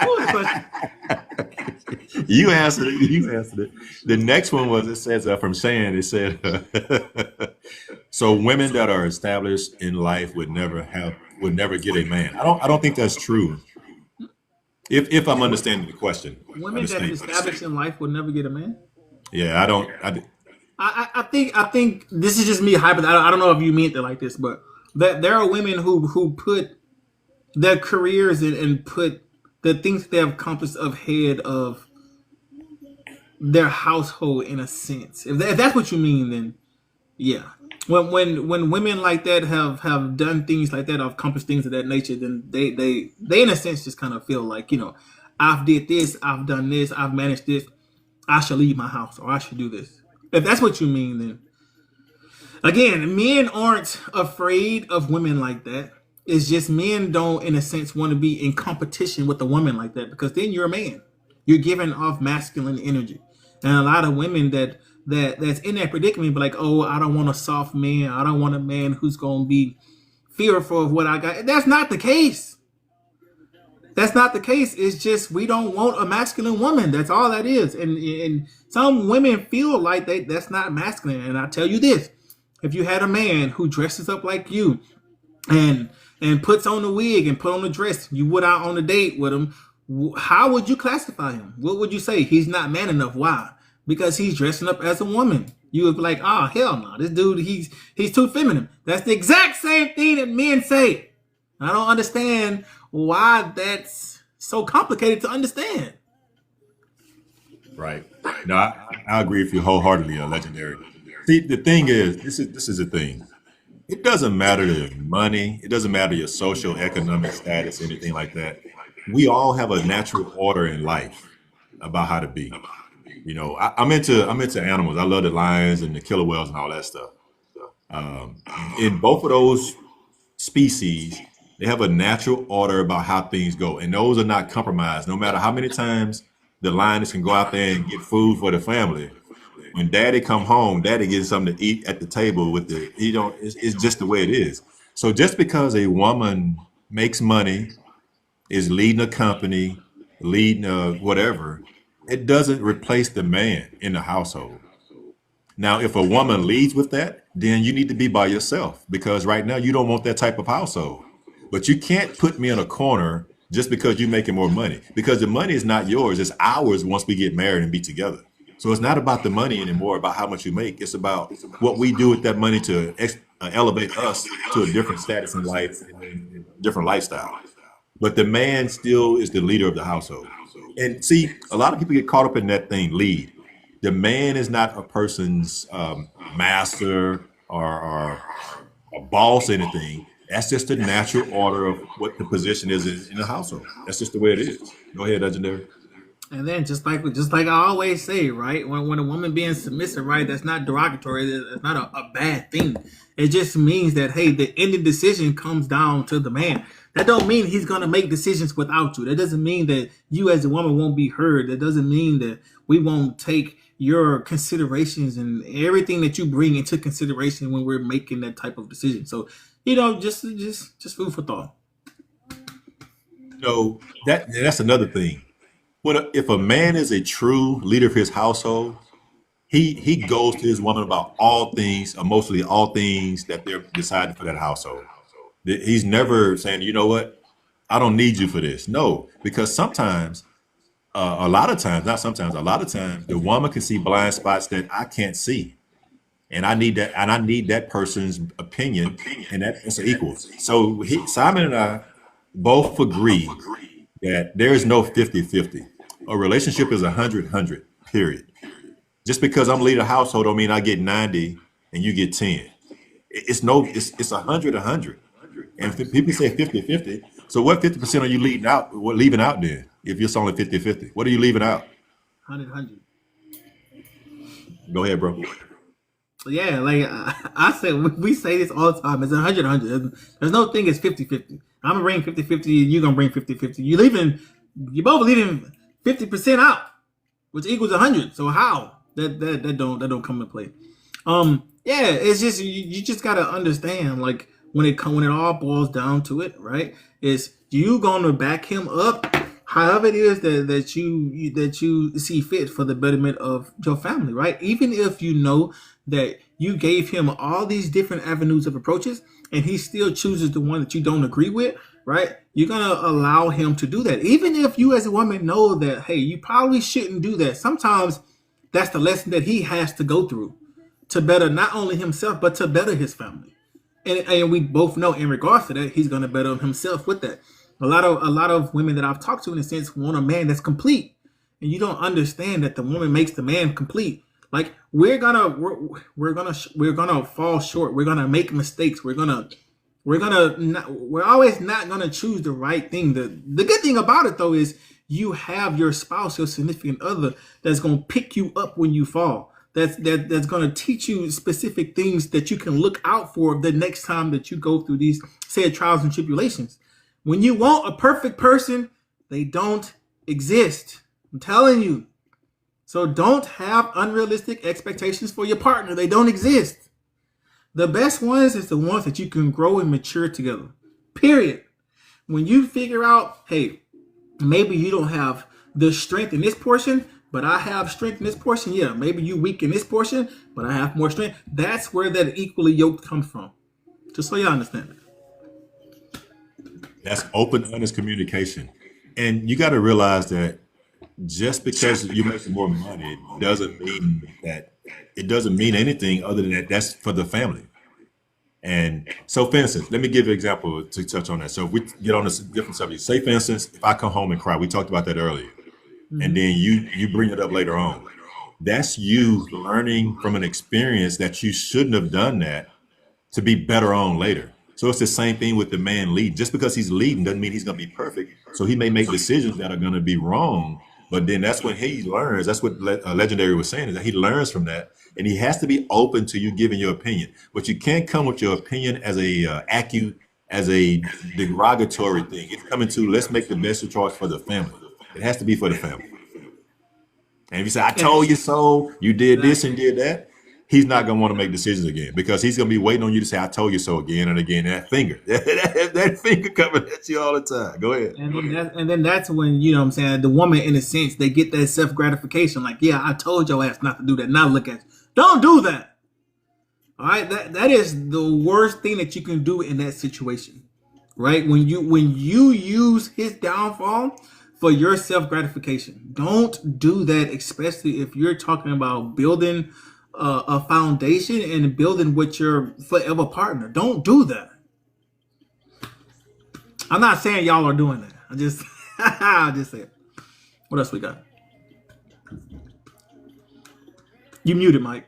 was the question?
You answered it. You answered it. The next one was it says from Shan. It said, so women that are established in life would never get a man. I don't think that's true. If I'm understanding the question,
Women that's
understand.
established in life will never get a man.
Yeah, I don't.
I think this is just me hyper. I don't know if you meant it like this, but that there are women who put their careers and put the things they have accomplished ahead of their household in a sense. If that's what you mean, then yeah. When women like that have done things like that, or accomplished things of that nature, then they in a sense just kind of feel like, you know, I've did this, I've done this, I've managed this, I should leave my house or I should do this. If that's what you mean, then again, men aren't afraid of women like that. It's just men don't, in a sense, want to be in competition with a woman like that because then you're a man. You're giving off masculine energy. And a lot of women that that's in that predicament, but like, oh, I don't want a soft man. I don't want a man who's gonna be fearful of what I got. That's not the case. That's not the case. It's just we don't want a masculine woman. That's all that is. And some women feel like that's not masculine. And I tell you this: if you had a man who dresses up like you and puts on the wig and put on the dress, you went out on a date with him, how would you classify him? What would you say? He's not man enough. Why? Because he's dressing up as a woman. You would be like, oh, hell no, this dude, he's too feminine. That's the exact same thing that men say. I don't understand why that's so complicated to understand.
Right. No, I agree with you wholeheartedly, Legendary. See, the thing is, this is the thing. It doesn't matter your money. It doesn't matter your social, economic status, anything like that. We all have a natural order in life about how to be. You know, I'm into animals. I love the lions and the killer whales and all that stuff. In both of those species, they have a natural order about how things go, and those are not compromised. No matter how many times the lioness can go out there and get food for the family, when daddy come home, daddy gets something to eat at the table with the, it's just the way it is. So just because a woman makes money, is leading a company, leading whatever, it doesn't replace the man in the household. Now, if a woman leads with that, then you need to be by yourself, because right now you don't want that type of household. But you can't put me in a corner just because you're making more money, because the money is not yours. It's ours once we get married and be together. So it's not about the money anymore, about how much you make. It's about what we do with that money to elevate us to a different status in life and different lifestyle. But the man still is the leader of the household. And see, a lot of people get caught up in that thing, lead. The man is not a person's master or a boss or anything. That's just the natural order of what the position is in the household. That's just the way it is. Go ahead, Legendary.
And then just like I always say, right, when a woman being submissive, right, that's not derogatory. That's not a bad thing. It just means that, hey, the ending decision comes down to the man. That don't mean he's going to make decisions without you. That doesn't mean that you as a woman won't be heard. That doesn't mean that we won't take your considerations and everything that you bring into consideration when we're making that type of decision. So, just food for thought.
So that's another thing. If a man is a true leader of his household, he goes to his woman about all things, or mostly all things that they're deciding for that household. He's never saying, you know what, I don't need you for this. No, because sometimes, a lot of times, the woman can see blind spots that I can't see. And I need that person's opinion, and it's an equal. So Simon and I both agree that there is no 50-50. A relationship is 100-100, period. Just because I'm leading a household don't mean I get 90 and you get 10. It's 100-100. And if people say 50-50, so what 50% are you leaving out then? If it's only 50-50, what are you leaving out?
100-100.
Go ahead, bro.
Yeah, like I said, we say this all the time. It's 100-100. There's no thing it's 50-50. I'm going to bring 50-50 and you're going to bring 50-50. You both leaving 50% out, which equals 100. So how? That don't come into play. Yeah, it's just, you just got to understand, like, when it all boils down to it, right? Is you going to back him up however it is that you see fit for the betterment of your family, right? Even if you know that you gave him all these different avenues of approaches and he still chooses the one that you don't agree with, right? You're going to allow him to do that. Even if you as a woman know that, hey, you probably shouldn't do that. Sometimes that's the lesson that he has to go through to better not only himself, but to better his family. And we both know in regards to that, he's going to better himself with that. A lot of women that I've talked to, in a sense, want a man that's complete. And you don't understand that the woman makes the man complete. Like, we're gonna fall short. We're gonna make mistakes. We're always not gonna choose the right thing. The good thing about it though is you have your spouse, your significant other, that's gonna pick you up when you fall. That's gonna teach you specific things that you can look out for the next time that you go through these said trials and tribulations. When you want a perfect person, they don't exist. I'm telling you. So don't have unrealistic expectations for your partner. They don't exist. The best ones is the ones that you can grow and mature together. Period. When you figure out, hey, maybe you don't have the strength in this portion, but I have strength in this portion. Yeah, maybe you weak in this portion, but I have more strength. That's where that equally yoked comes from. Just so y'all understand that.
That's open, honest communication. And you got to realize that just because you're making more money doesn't mean anything other than that. That's for the family. And so, for instance, let me give you an example to touch on that. So, if we get on a different subject, say, for instance, if I come home and cry, we talked about that earlier, and then you bring it up later on. That's you learning from an experience that you shouldn't have done that to be better on later. So it's the same thing with the man leading. Just because he's leading doesn't mean he's going to be perfect. So he may make decisions that are going to be wrong, but then that's when he learns. That's what Legendary was saying, is that he learns from that, and he has to be open to you giving your opinion. But you can't come with your opinion as a derogatory thing. It's coming to, let's make the best choice for the family. It has to be for the family. And if you say, I told you so, you did this and did that, he's not going to want to make decisions again, because he's going to be waiting on you to say, I told you so again and again. And that finger, that finger coming at you all the time. Go ahead.
And then that's when, you know what I'm saying, the woman, in a sense, they get that self-gratification. Like, yeah, I told your ass not to do that. Now look at you. Don't do that. All right. That is the worst thing that you can do in that situation. Right. When you use his downfall for your self-gratification, don't do that, especially if you're talking about building a foundation and building with your forever partner. Don't do that. I'm not saying y'all are doing that. I just say it. What else we got? You muted, Mike.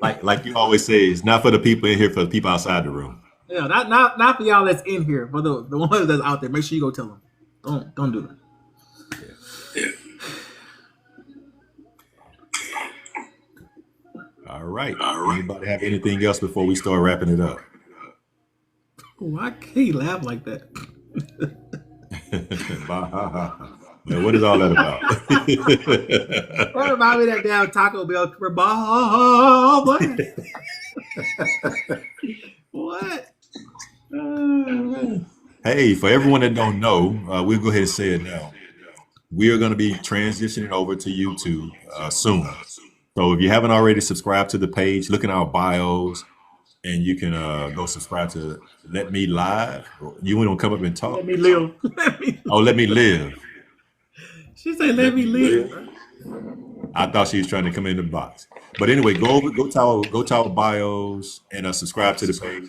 Like you always say, it's not for the people in here, for the people outside the room.
Yeah, not for y'all that's in here, but the ones that's out there. Make sure you go tell them. Don't do that.
All right. Anybody have anything else before we start wrapping it up?
Why can't he laugh like that?
Man, what is all that about?
That remind me of that damn Taco Bell. What?
Hey, for everyone that don't know, we'll go ahead and say it now. We are going to be transitioning over to YouTube soon. So if you haven't already subscribed to the page, look in our bios, and you can go subscribe to Let Me Live. You want to come up and talk?
Let me live.
Let me live.
She said, "Let me live."
I thought she was trying to come in the box. But anyway, go to our bios and subscribe to the page.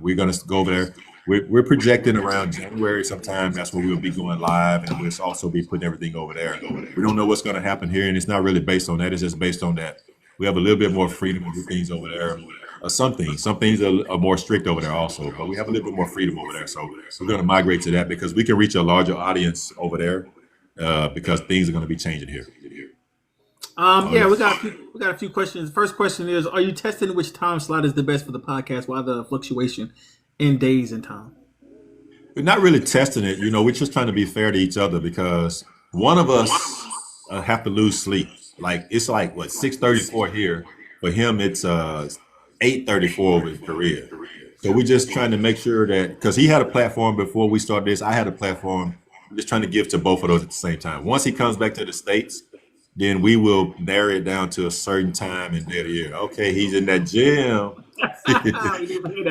We're gonna go over there. We're projecting around January sometime. That's when we'll be going live, and we'll also be putting everything over there. We don't know what's going to happen here, and it's not really based on that. It's just based on that we have a little bit more freedom to do things over there. Some things are more strict over there also, but we have a little bit more freedom over there. So we're going to migrate to that because we can reach a larger audience over there because things are going to be changing here.
Yeah, we got a few questions. First question is: are you testing which time slot is the best for the podcast? Why the fluctuation in days and time?
We're not really testing it. We're just trying to be fair to each other because one of us have to lose sleep. It's like what 6:34 here. For him, it's 8:34 over in Korea. So we're just trying to make sure that because he had a platform before we started this, I had a platform. I'm just trying to give to both of those at the same time. Once he comes back to the States, then we will narrow it down to a certain time and day of the year. Okay, he's in that gym.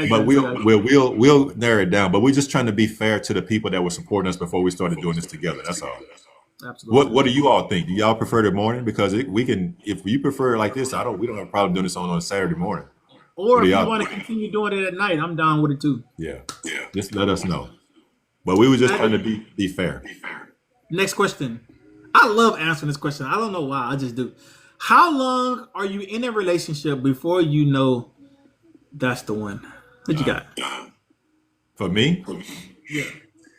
But we'll narrow it down. But we're just trying to be fair to the people that were supporting us before we started doing this together. That's all.
Absolutely.
What do you all think? Do y'all prefer the morning? Because we can, if you prefer it like this, we don't have a problem doing this on a Saturday morning.
Or if you want to continue doing it at night, I'm down with it too.
Yeah. Just let us know. But we were just trying to be fair.
Next question. I love answering this question. I don't know why. I just do. How long are you in a relationship before you know that's the one? What you got?
For me?
Yeah.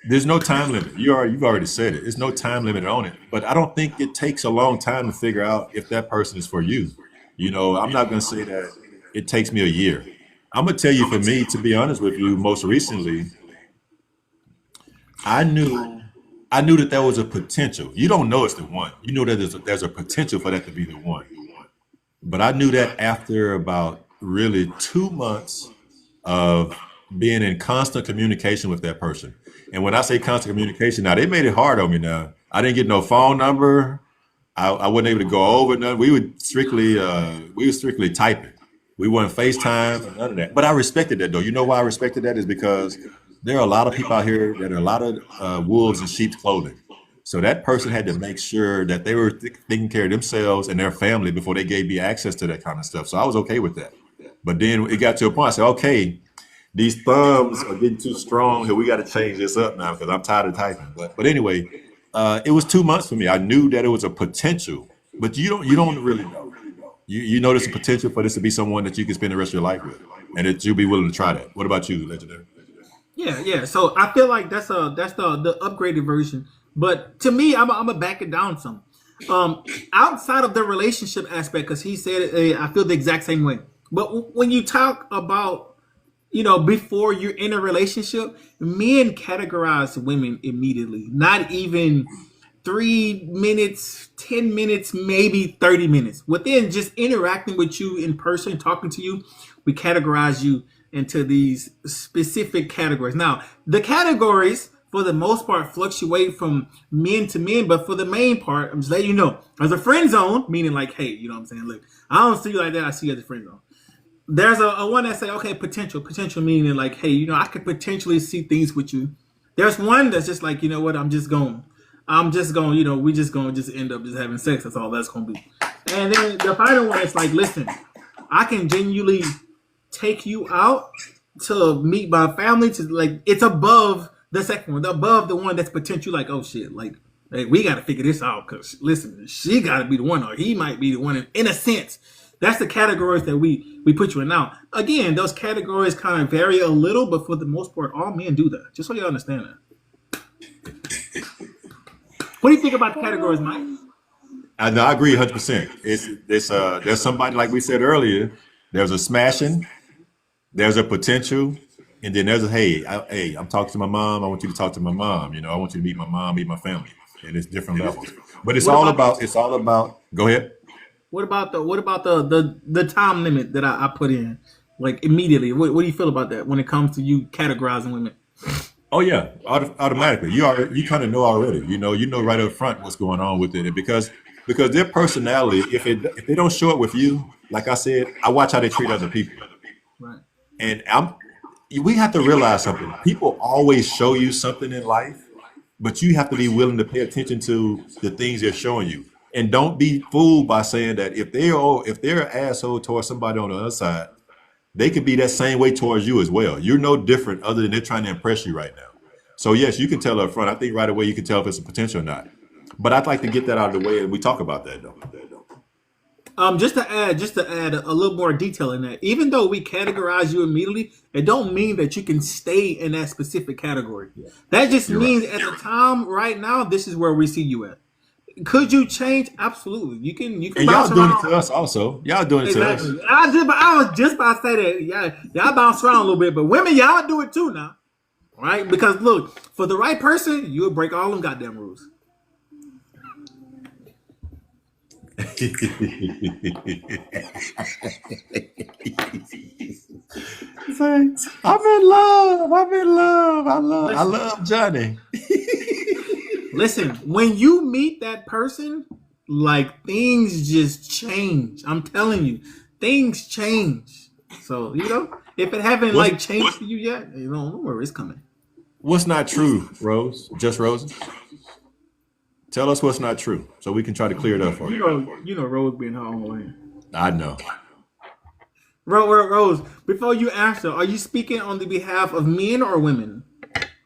There's no time limit. You've already said it. There's no time limit on it. But I don't think it takes a long time to figure out if that person is for you. I'm not going to say that it takes me a year. I'm going to tell you, for me, to be honest with you, most recently, I I knew that there was a potential. You don't know it's the one. You know that there's a potential for that to be the one. But I knew that after about really 2 months of being in constant communication with that person. And when I say constant communication, now they made it hard on me now. I didn't get no phone number. I wasn't able to go over none. We were strictly typing. We weren't FaceTime or none of that. But I respected that though. You know why I respected that is because there are a lot of people out here that are a lot of wolves in sheep's clothing. So that person had to make sure that they were taking care of themselves and their family before they gave me access to that kind of stuff. So I was okay with that. But then it got to a point. I said, okay, these thumbs are getting too strong here. We got to change this up now because I'm tired of typing. But anyway, it was 2 months for me. I knew that it was a potential, but you don't really know. You know there's a potential for this to be someone that you can spend the rest of your life with, and that you'll be willing to try that. What about you, Legendary?
Yeah. So I feel like that's the upgraded version. But to me, I'm gonna back it down some. Outside of the relationship aspect, because he said I feel the exact same way. But when you talk about, before you're in a relationship, men categorize women immediately. Not even 3 minutes, 10 minutes, maybe 30 minutes. Within just interacting with you in person, talking to you, we categorize you into these specific categories. Now, the categories, for the most part, fluctuate from men to men, but for the main part, I'm just letting you know, there's a friend zone, meaning like, hey, you know what I'm saying? Look, I don't see you like that, I see you as a friend zone. There's a one that say, okay, potential meaning like, hey, I could potentially see things with you. There's one that's just like, you know what, I'm just going, we just going to just end up just having sex. That's all that's going to be. And then the final one is like, listen, I can genuinely take you out to meet my family, to like, it's above the second one, above the one that's potential, like, oh shit, like, hey, we got to figure this out because, listen, she got to be the one or he might be the one in a sense. That's the categories that we put you in. Now, again, those categories kind of vary a little, but for the most part, all men do that. Just so you understand that. What do you think about the categories, Mike?
I agree 100%. There's somebody, like we said earlier, there's a smashing, there's a potential, and then there's a, hey, I'm talking to my mom. I want you to talk to my mom. I want you to meet my mom, meet my family. And it's different levels. But it's all about, go ahead.
What about the time limit that I put in, like immediately? What do you feel about that when it comes to you categorizing women?
Oh yeah, automatically. You kind of know already. You know right up front what's going on with it because their personality. If they don't show it with you, like I said, I watch how they treat other people.
Right.
And we have to realize something. People always show you something in life, but you have to be willing to pay attention to the things they're showing you. And don't be fooled by saying that if they're an asshole towards somebody on the other side, they could be that same way towards you as well. You're no different other than they're trying to impress you right now. So yes, you can tell up front. I think right away you can tell if it's a potential or not. But I'd like to get that out of the way and we talk about that though.
Just to add a little more detail in that, even though we categorize you immediately, it don't mean that you can stay in that specific category. Yeah. That just means at the time right now, this is where we see you at. Could you change? Absolutely. You can.
And y'all doing it to us also. Y'all doing it to us.
I was just about to say that. Y'all bounce around a little bit, but women, y'all do it too now, right? Because look, for the right person, you'll break all them goddamn rules.
I'm in love. I love Johnny.
Listen, when you meet that person, like things just change. I'm telling you, things change. So, if it haven't changed for you yet, don't worry, it's coming.
What's not true, Rose? Just Rose? Tell us what's not true so we can try to clear it up for you.
You know Rose being her own way.
I know.
Rose, before you answer, are you speaking on the behalf of men or women?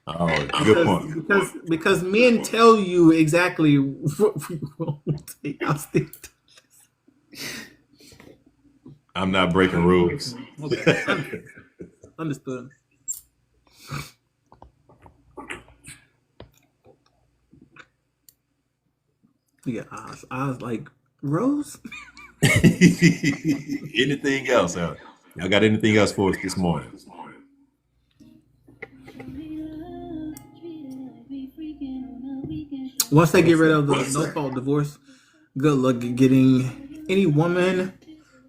Oh, good point.
Because men tell you exactly what we won't take.
I'm not breaking rules.
Okay. Understood. Yeah, I was like, Rose?
Anything else? Y'all got anything else for us this morning?
Once they get rid of the no fault divorce, good luck getting any woman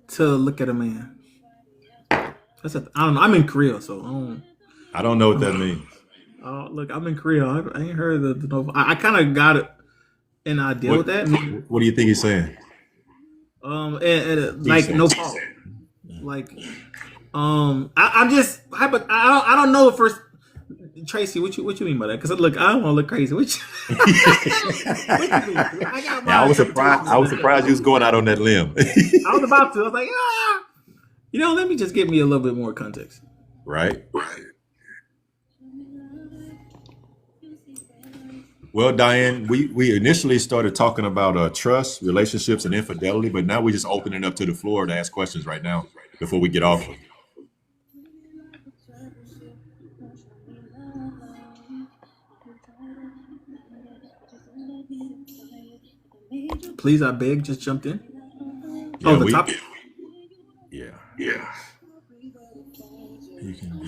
to look at a man. I don't know. I'm in Korea, so
I don't know what that means.
look, I'm in Korea. I ain't heard the no. I kind of got it, an idea with that.
What do you think he's saying?
Like no fault. Like, I'm just, I don't know first. Tracy, what you mean by that? Because look, I don't want to look crazy. What you mean?
I was surprised. I was surprised you was going out on that limb.
I was about to. I was like, let me just give me a little bit more context.
Right. Well, Diane, we initially started talking about trust, relationships, and infidelity, but now we're just opening up to the floor to ask questions right now before we get off.
Please, I beg, just jumped in.
Yeah,
the topic.
Yeah. You can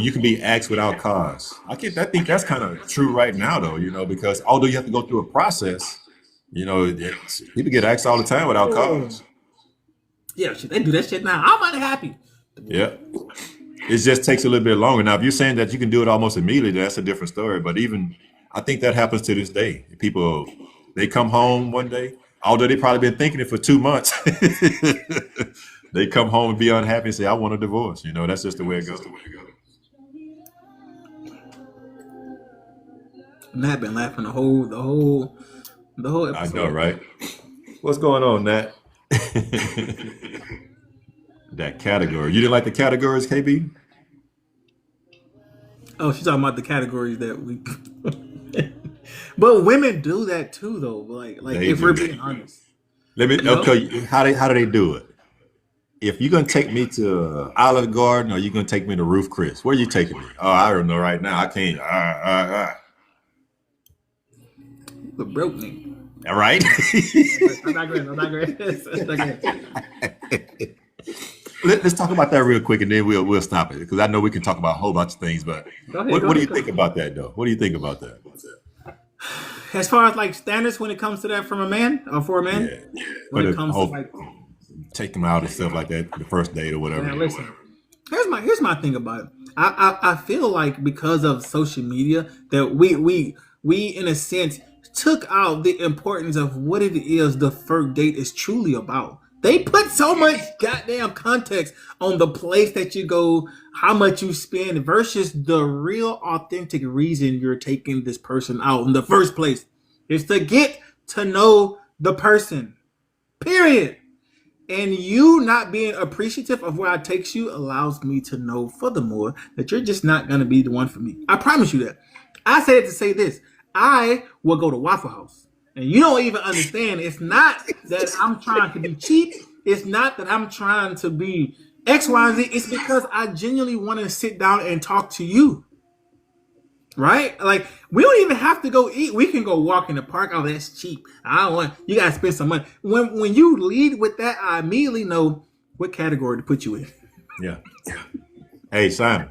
you can be asked without cause. I think that's kind of true right now, though. Because although you have to go through a process, people get asked all the time without cause.
Yeah, they do that shit now. I'm unhappy.
Yeah. It just takes a little bit longer. Now, if you're saying that you can do it almost immediately, that's a different story. But even I think that happens to this day. People, they come home one day, although they probably been thinking it for 2 months. They come home and be unhappy and say, "I want a divorce." That's just the way it goes.
Nat been laughing the whole episode.
I know, right? What's going on, Nat? That category. You didn't like the categories, KB?
Oh, she's talking about the categories that we. But women do that too, though. Like if we're being honest.
Let me okay. How do they do it? If you're gonna take me to Olive Garden or you're gonna take me to Ruth Chris, where are you taking me? Oh, I don't know right now. I can't.
The broke me.
All right.
I'm not great.
Let's talk about that real quick, and then we'll stop it because I know we can talk about a whole bunch of things. But what do you think about that, though? What do you think about that?
As far as like standards when it comes to that from a man or for a man, when it comes to like
take them out and stuff like that, the first date or whatever.
Man, listen, here's my thing about it. I feel like because of social media that we in a sense took out the importance of what it is the first date is truly about. They put so much goddamn context on the place that you go, how much you spend versus the real authentic reason you're taking this person out in the first place. Is to get to know the person. Period. And you not being appreciative of where it takes you allows me to know furthermore that you're just not going to be the one for me. I promise you that. I say it to say this. I will go to Waffle House. And you don't even understand. It's not that I'm trying to be cheap. It's not that I'm trying to be X, Y, and Z. It's because I genuinely want to sit down and talk to you. Right? Like, we don't even have to go eat. We can go walk in the park. Oh, that's cheap. You got to spend some money. When you lead with that, I immediately know what category to put you in.
Yeah. Hey, Simon.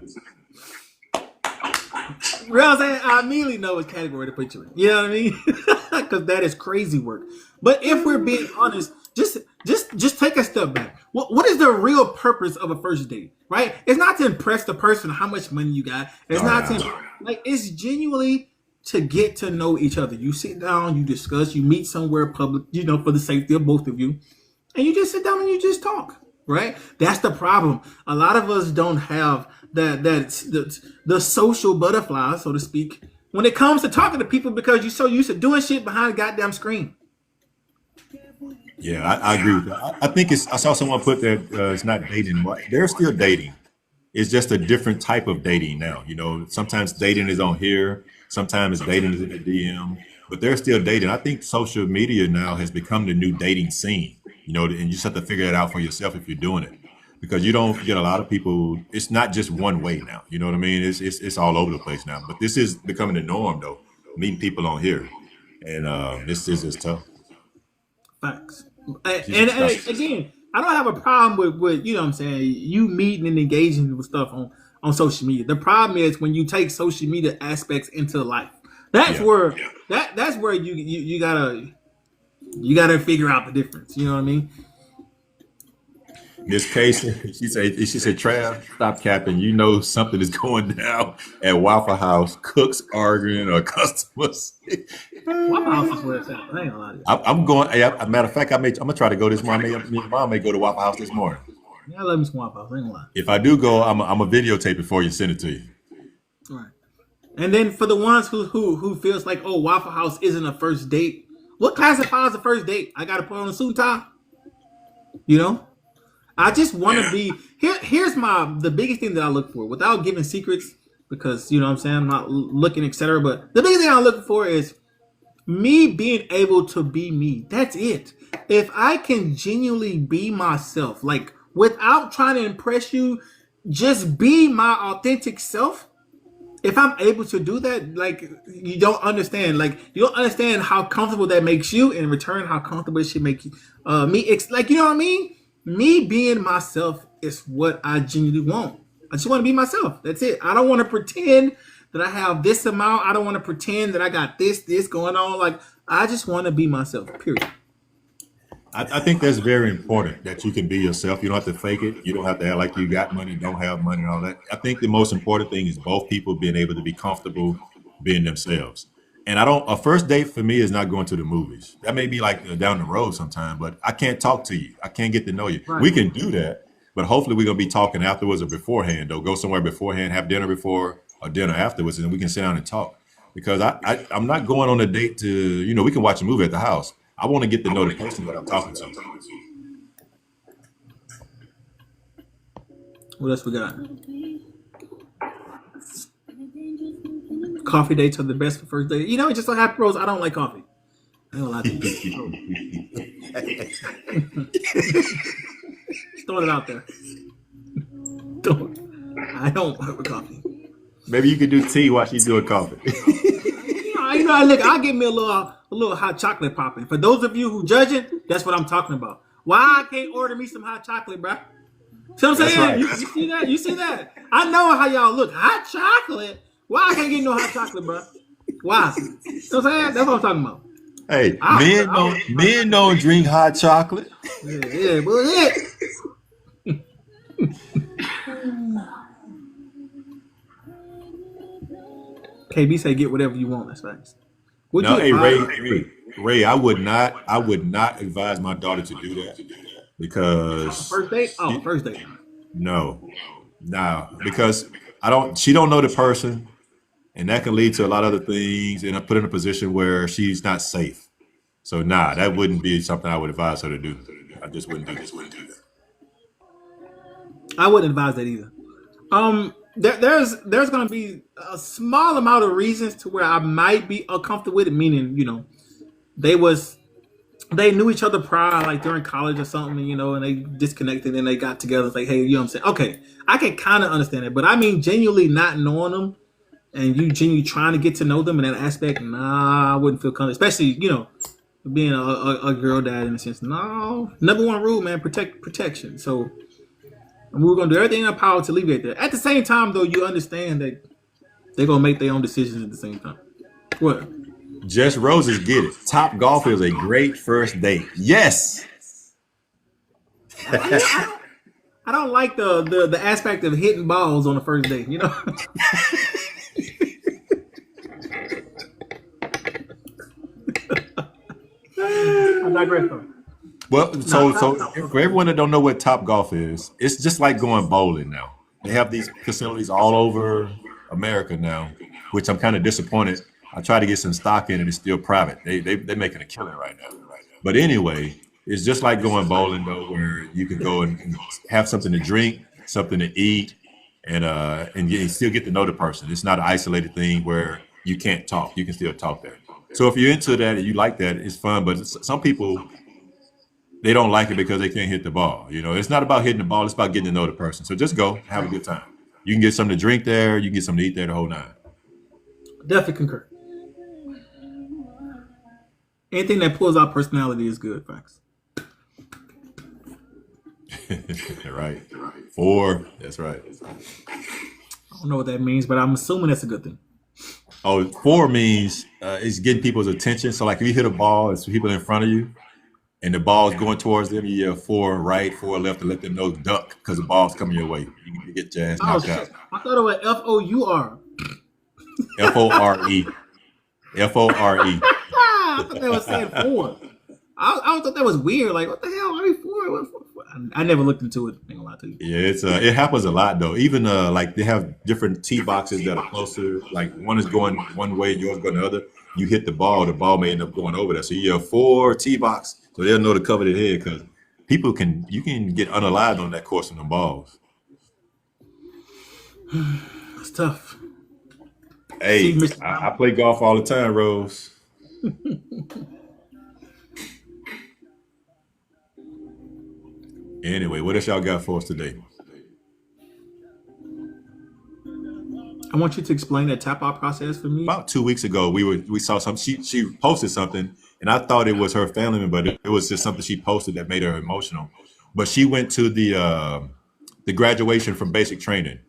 You know what I'm saying? I immediately know what category to put you in. You know what I mean? Because that is crazy work. But if we're being honest, just take a step back. What is the real purpose of a first date? Right? It's not to impress the person how much money you got. It's it's genuinely to get to know each other. You sit down, you discuss, you meet somewhere public, for the safety of both of you, and you just sit down and you just talk. Right? That's the problem. A lot of us don't have the social butterfly, so to speak, when it comes to talking to people because you're so used to doing shit behind a goddamn screen.
Yeah, I agree with that. I think I saw someone put that it's not dating. They're still dating. It's just a different type of dating now. Sometimes dating is on here. Sometimes dating is in the DM. But they're still dating. I think social media now has become the new dating scene. And you just have to figure it out for yourself if you're doing it. Because you don't get a lot of people. It's not just one way now. You know what I mean? It's all over the place now. But this is becoming the norm, though. Meeting people on here. And this is just tough.
Facts. And again, I don't have a problem with what I'm saying, you meeting and engaging with stuff on social media. The problem is when you take social media aspects into life. That's
Yeah.
where that's where you gotta figure out the difference. You know what I mean?
Miss Casey, she said, Trav, stop capping. You know something is going down at Waffle House. Cooks arguing or customers.
Waffle House is where it's at. I ain't gonna lie to you.
I'm going. Hey, a matter of fact, I'm gonna try to go this morning. Me and Mom may go to Waffle House this morning.
Yeah, I love me some Waffle House. I ain't gonna lie.
If I do go, I'm a videotape before you send it to you.
All right. And then for the ones who feels like, oh, Waffle House isn't a first date, what classifies a first date? I gotta put on a suit and tie. You know? I just want to be here. Here's the biggest thing that I look for, without giving secrets, because you know what I'm saying, I'm not looking, etc. But the biggest thing I'm looking for is me being able to be me. That's it. If I can genuinely be myself, like without trying to impress you, just be my authentic self. If I'm able to do that, like you don't understand how comfortable that makes you. In return, how comfortable it should make you, me. It's like, you know what I mean. Me being myself is what I genuinely want. I just want to be myself. That's it. I don't want to pretend that I have this amount. I don't want to pretend that I got this going on. Like, I just want to be myself. Period.
I think that's very important that you can be yourself. You don't have to fake it. You don't have to act like you got money, don't have money, and all that. I think the most important thing is both people being able to be comfortable being themselves. And a first date for me is not going to the movies. That may be like down the road sometime, but I can't talk to you. I can't get to know you.
Right.
We can do that, but hopefully we're going to be talking afterwards or beforehand, though. Go somewhere beforehand, have dinner before or dinner afterwards, and then we can sit down and talk. Because I'm not going on a date to, we can watch a movie at the house. I want to get to know the person that I'm talking to.
What else we got? Coffee dates are the best for first date. You know, just like happy bros, I don't like coffee. I don't like it. Throwing it out there. I don't fuck with coffee.
Maybe you could do tea while she's doing coffee.
Look, I'll get me a little hot chocolate popping. For those of you who judging, that's what I'm talking about. Why I can't order me some hot chocolate, bro? See what I'm saying?
Right.
You see that? You see that? I know how y'all look. Hot chocolate? Why I can't get no hot chocolate, bro? Why? See what I'm saying? That's what I'm talking about.
Hey, men don't drink hot chocolate.
Yeah, bullshit. KB say get whatever you want. That's facts.
No, hey Ray, I would not advise my daughter to do that because
First date? Oh, first date.
no, because she don't know the person, and that can lead to a lot of other things, and I put her in a position where she's not safe. So that wouldn't be something I would advise her to do. I just wouldn't do that.
I wouldn't advise that either. There's going to be a small amount of reasons to where I might be uncomfortable with it. Meaning, they knew each other prior, like during college or something, and they disconnected and they got together. It's like, hey, you know what I'm saying? Okay, I can kind of understand it, but I mean, genuinely not knowing them and you genuinely trying to get to know them in that aspect, I wouldn't feel comfortable, especially, being a girl dad in a sense. No, number one rule, man, protection. So we're gonna do everything in our power to alleviate that. At the same time, though, you understand that they're gonna make their own decisions at the same time. What?
Jess Roses get it. Top golf is a great first date. Yes.
I don't like the aspect of hitting balls on the first date. I digress though.
Well, so for everyone that don't know what Top Golf is, it's just like going bowling now. They have these facilities all over America now, which I'm kind of disappointed. I try to get some stock in it. It's still private. They're making a killing right now. But anyway, it's just like going bowling though, where you can go and have something to drink, something to eat, and you still get to know the person. It's not an isolated thing where you can't talk. You can still talk there. So if you're into that and you like that, it's fun. But some people, they don't like it because they can't hit the ball. It's not about hitting the ball. It's about getting to know the person. So just go, have a good time. You can get something to drink there. You can get something to eat there, the whole nine.
Definitely concur. Anything that pulls out personality is good, facts.
Right. 4. That's right.
I don't know what that means, but I'm assuming that's a good thing.
Oh, four means it's getting people's attention. So like if you hit a ball, it's people in front of you, and the ball's going towards them. You yell four right, four left to let them know duck because the ball's coming your way. You get your ass
Oh
knocked out.
shit! I thought it was FOUR.
FORE. FORE.
I thought they was saying four. I thought that was weird. Like, what the hell? I mean, four. I never looked into it. Ain't gonna lie to you.
Yeah, it's it happens a lot though. Even like they have different tee boxes that are closer. Like one is going one way, yours going the other. You hit the ball may end up going over there. So you have four tee box, so they'll know to cover their head because you can get unalived on that course from the balls.
It's tough. See,
Hey,
Mr.
I play golf all the time, Rose. Anyway, what else y'all got for us today?
I want you to explain that tap out process for me.
About 2 weeks ago, we saw some. She posted something, and I thought it was her family member, but it was just something she posted that made her emotional. But she went to the graduation from basic training,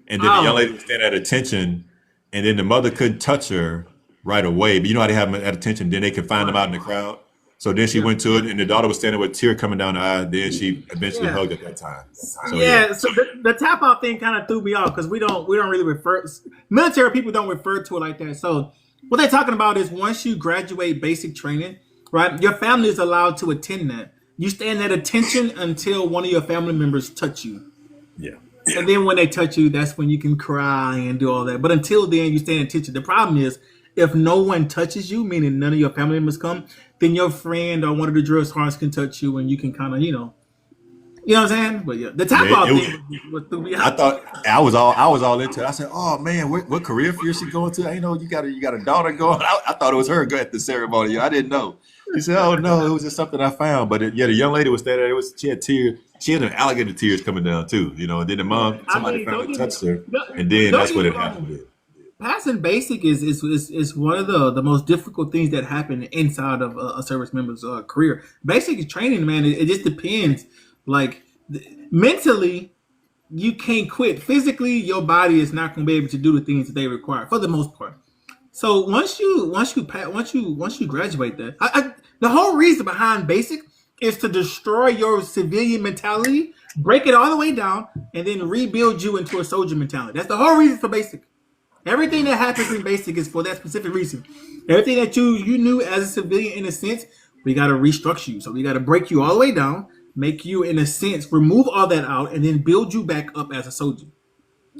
and then the young
Oh,
lady was standing at attention, and then the mother couldn't touch her right away. But you know how they have them at attention, then they can find them
right.
out in the crowd. So then she
Yeah.
went to it, and the daughter was standing with a tear coming down her eye. Then she eventually
Yeah.
hugged at that time. So yeah,
Yeah, so the tap out thing kind of threw me off because we don't really refer military people don't refer to it like that. So what they're talking about is once you graduate basic training, right? Your family is allowed to attend that. You stand at attention until one of your family members touch you,
yeah,
and then when they touch you, that's when you can cry and do all that. But until then, you stand at attention. The problem is if no one touches you, meaning none of your family members come, then your friend or one of the drill sergeants can touch you, and you can kind of you know what I'm saying? But yeah, the tap
yeah.
out
It was.
thing was threw me
I
out.
thought I was all into it. I said, "Oh man, what career field she going to? I know you got a daughter going." I thought it was her going at the ceremony. I didn't know. She said, "Oh no, it was just something I found." But yeah, the young lady was standing there. She had tears. She had an alligator tears coming down too. And then the mom,
I
somebody
mean, don't
finally
get me
touched her,
don't,
and then
don't
that's
get
what
me
it happened.
wrong. Passing basic is one of the most difficult things that happen inside of a service member's career. Basic training, man, it just depends. Like mentally, you can't quit. Physically, your body is not going to be able to do the things that they require for the most part. So once you graduate that, the whole reason behind basic is to destroy your civilian mentality, break it all the way down, and then rebuild you into a soldier mentality. That's the whole reason for basic. Everything that happens in basic is for that specific reason. Everything that you knew as a civilian, in a sense, we got to restructure you. So we got to break you all the way down, make you, in a sense, remove all that out, and then build you back up as a soldier.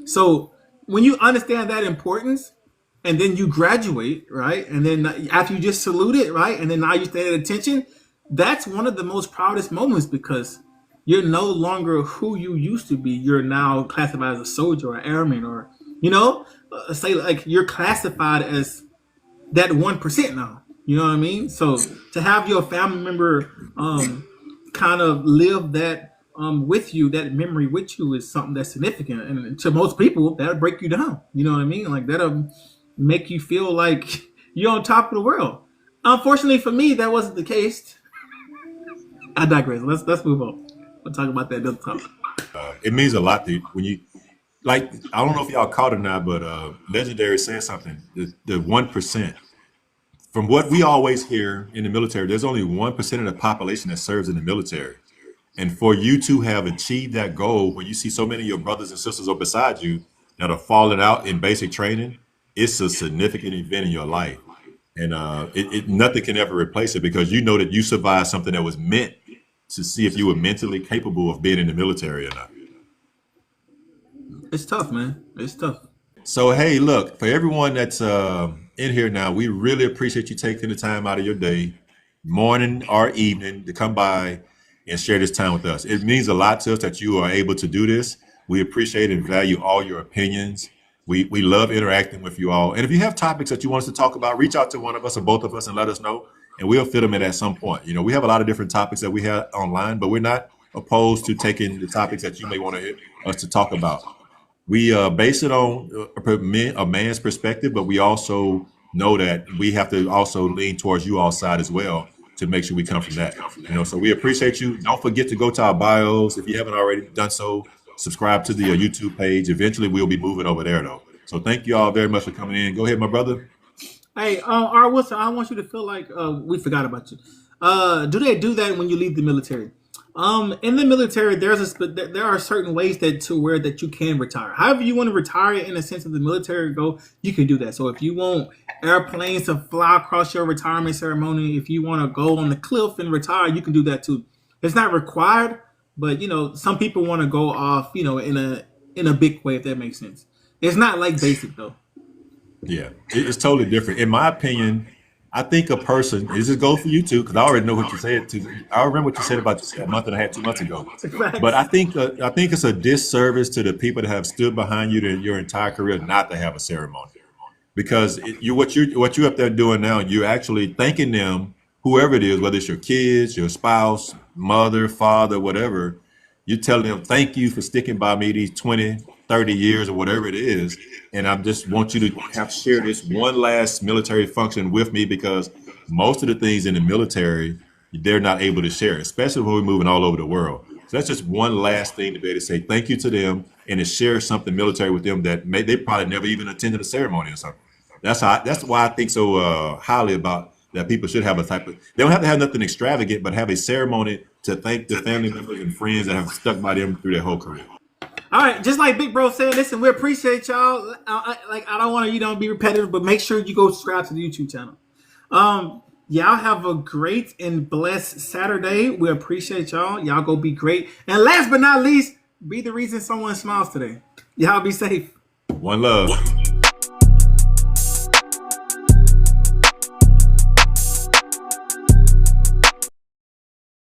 So when you understand that importance, and then you graduate, right? And then after you just salute it, right? And then now you stand at attention. That's one of the most proudest moments because you're no longer who you used to be. You're now classified as a soldier or airman or, say like you're classified as that 1% now. You know what I mean? So to have your family member kind of live that with you, that memory with you is something that's significant. And to most people, that'll break you down. You know what I mean? Like that'll make you feel like you're on top of the world. Unfortunately for me, that wasn't the case. I digress. Let's move on. We'll talk about that another time.
It means a lot when you like. I don't know if y'all caught it or not, but Legendary said something. The 1%. From what we always hear in the military, there's only 1% of the population that serves in the military. And for you to have achieved that goal, when you see so many of your brothers and sisters are beside you that are falling out in basic training, it's a significant event in your life. And nothing can ever replace it because you know that you survived something that was meant to see if you were mentally capable of being in the military or not.
It's tough, man. It's tough.
So, hey, look, for everyone that's in here now, we really appreciate you taking the time out of your day, morning or evening, to come by and share this time with us. It means a lot to us that you are able to do this. We appreciate and value all your opinions. We love interacting with you all. And if you have topics that you want us to talk about, reach out to one of us or both of us and let us know, and we'll fit them in at some point. We have a lot of different topics that we have online, but we're not opposed to taking the topics that you may want us to talk about. We base it on a man's perspective, but we also know that we have to also lean towards you all side as well to make sure we come from that. So we appreciate you. Don't forget to go to our bios if you haven't already done so. Subscribe to the YouTube page. Eventually, we'll be moving over there though. So So thank you all very much for coming in. Go ahead, my brother.
Hey, R. Wilson, I want you to feel like we forgot about you. Do they do that when you leave the military? In the military, there are certain ways that you can retire. However, you want to retire in the sense of the military go, you can do that. So if you want airplanes to fly across your retirement ceremony, if you want to go on the cliff and retire, you can do that too. It's not required, but some people want to go off, in a big way, if that makes sense. It's not like basic though.
Yeah, it's totally different. In my opinion, I think a person, this is goes for you too, because I already know what you said. I remember what you said about a month and a half, 2 months ago. But I think it's a disservice to the people that have stood behind you your entire career not to have a ceremony, because what you up there doing now, you're actually thanking them, whoever it is, whether it's your kids, your spouse, mother, father, whatever. You're telling them, thank you for sticking by me these 20, 30 years or whatever it is. And I just want you to have shared this one last military function with me, because most of the things in the military, they're not able to share, especially when we're moving all over the world. So that's just one last thing to be able to say thank you to them and to share something military with them that they probably never even attended a ceremony or something. That's why I think so highly about that people should have they don't have to have nothing extravagant, but have a ceremony to thank the family members and friends that have stuck by them through their whole career.
All right, just like Big Bro said, listen, we appreciate y'all. I don't want to, be repetitive, but make sure you go subscribe to the YouTube channel. Y'all have a great and blessed Saturday. We appreciate y'all. Y'all go be great. And last but not least, be the reason someone smiles today. Y'all be safe.
One love.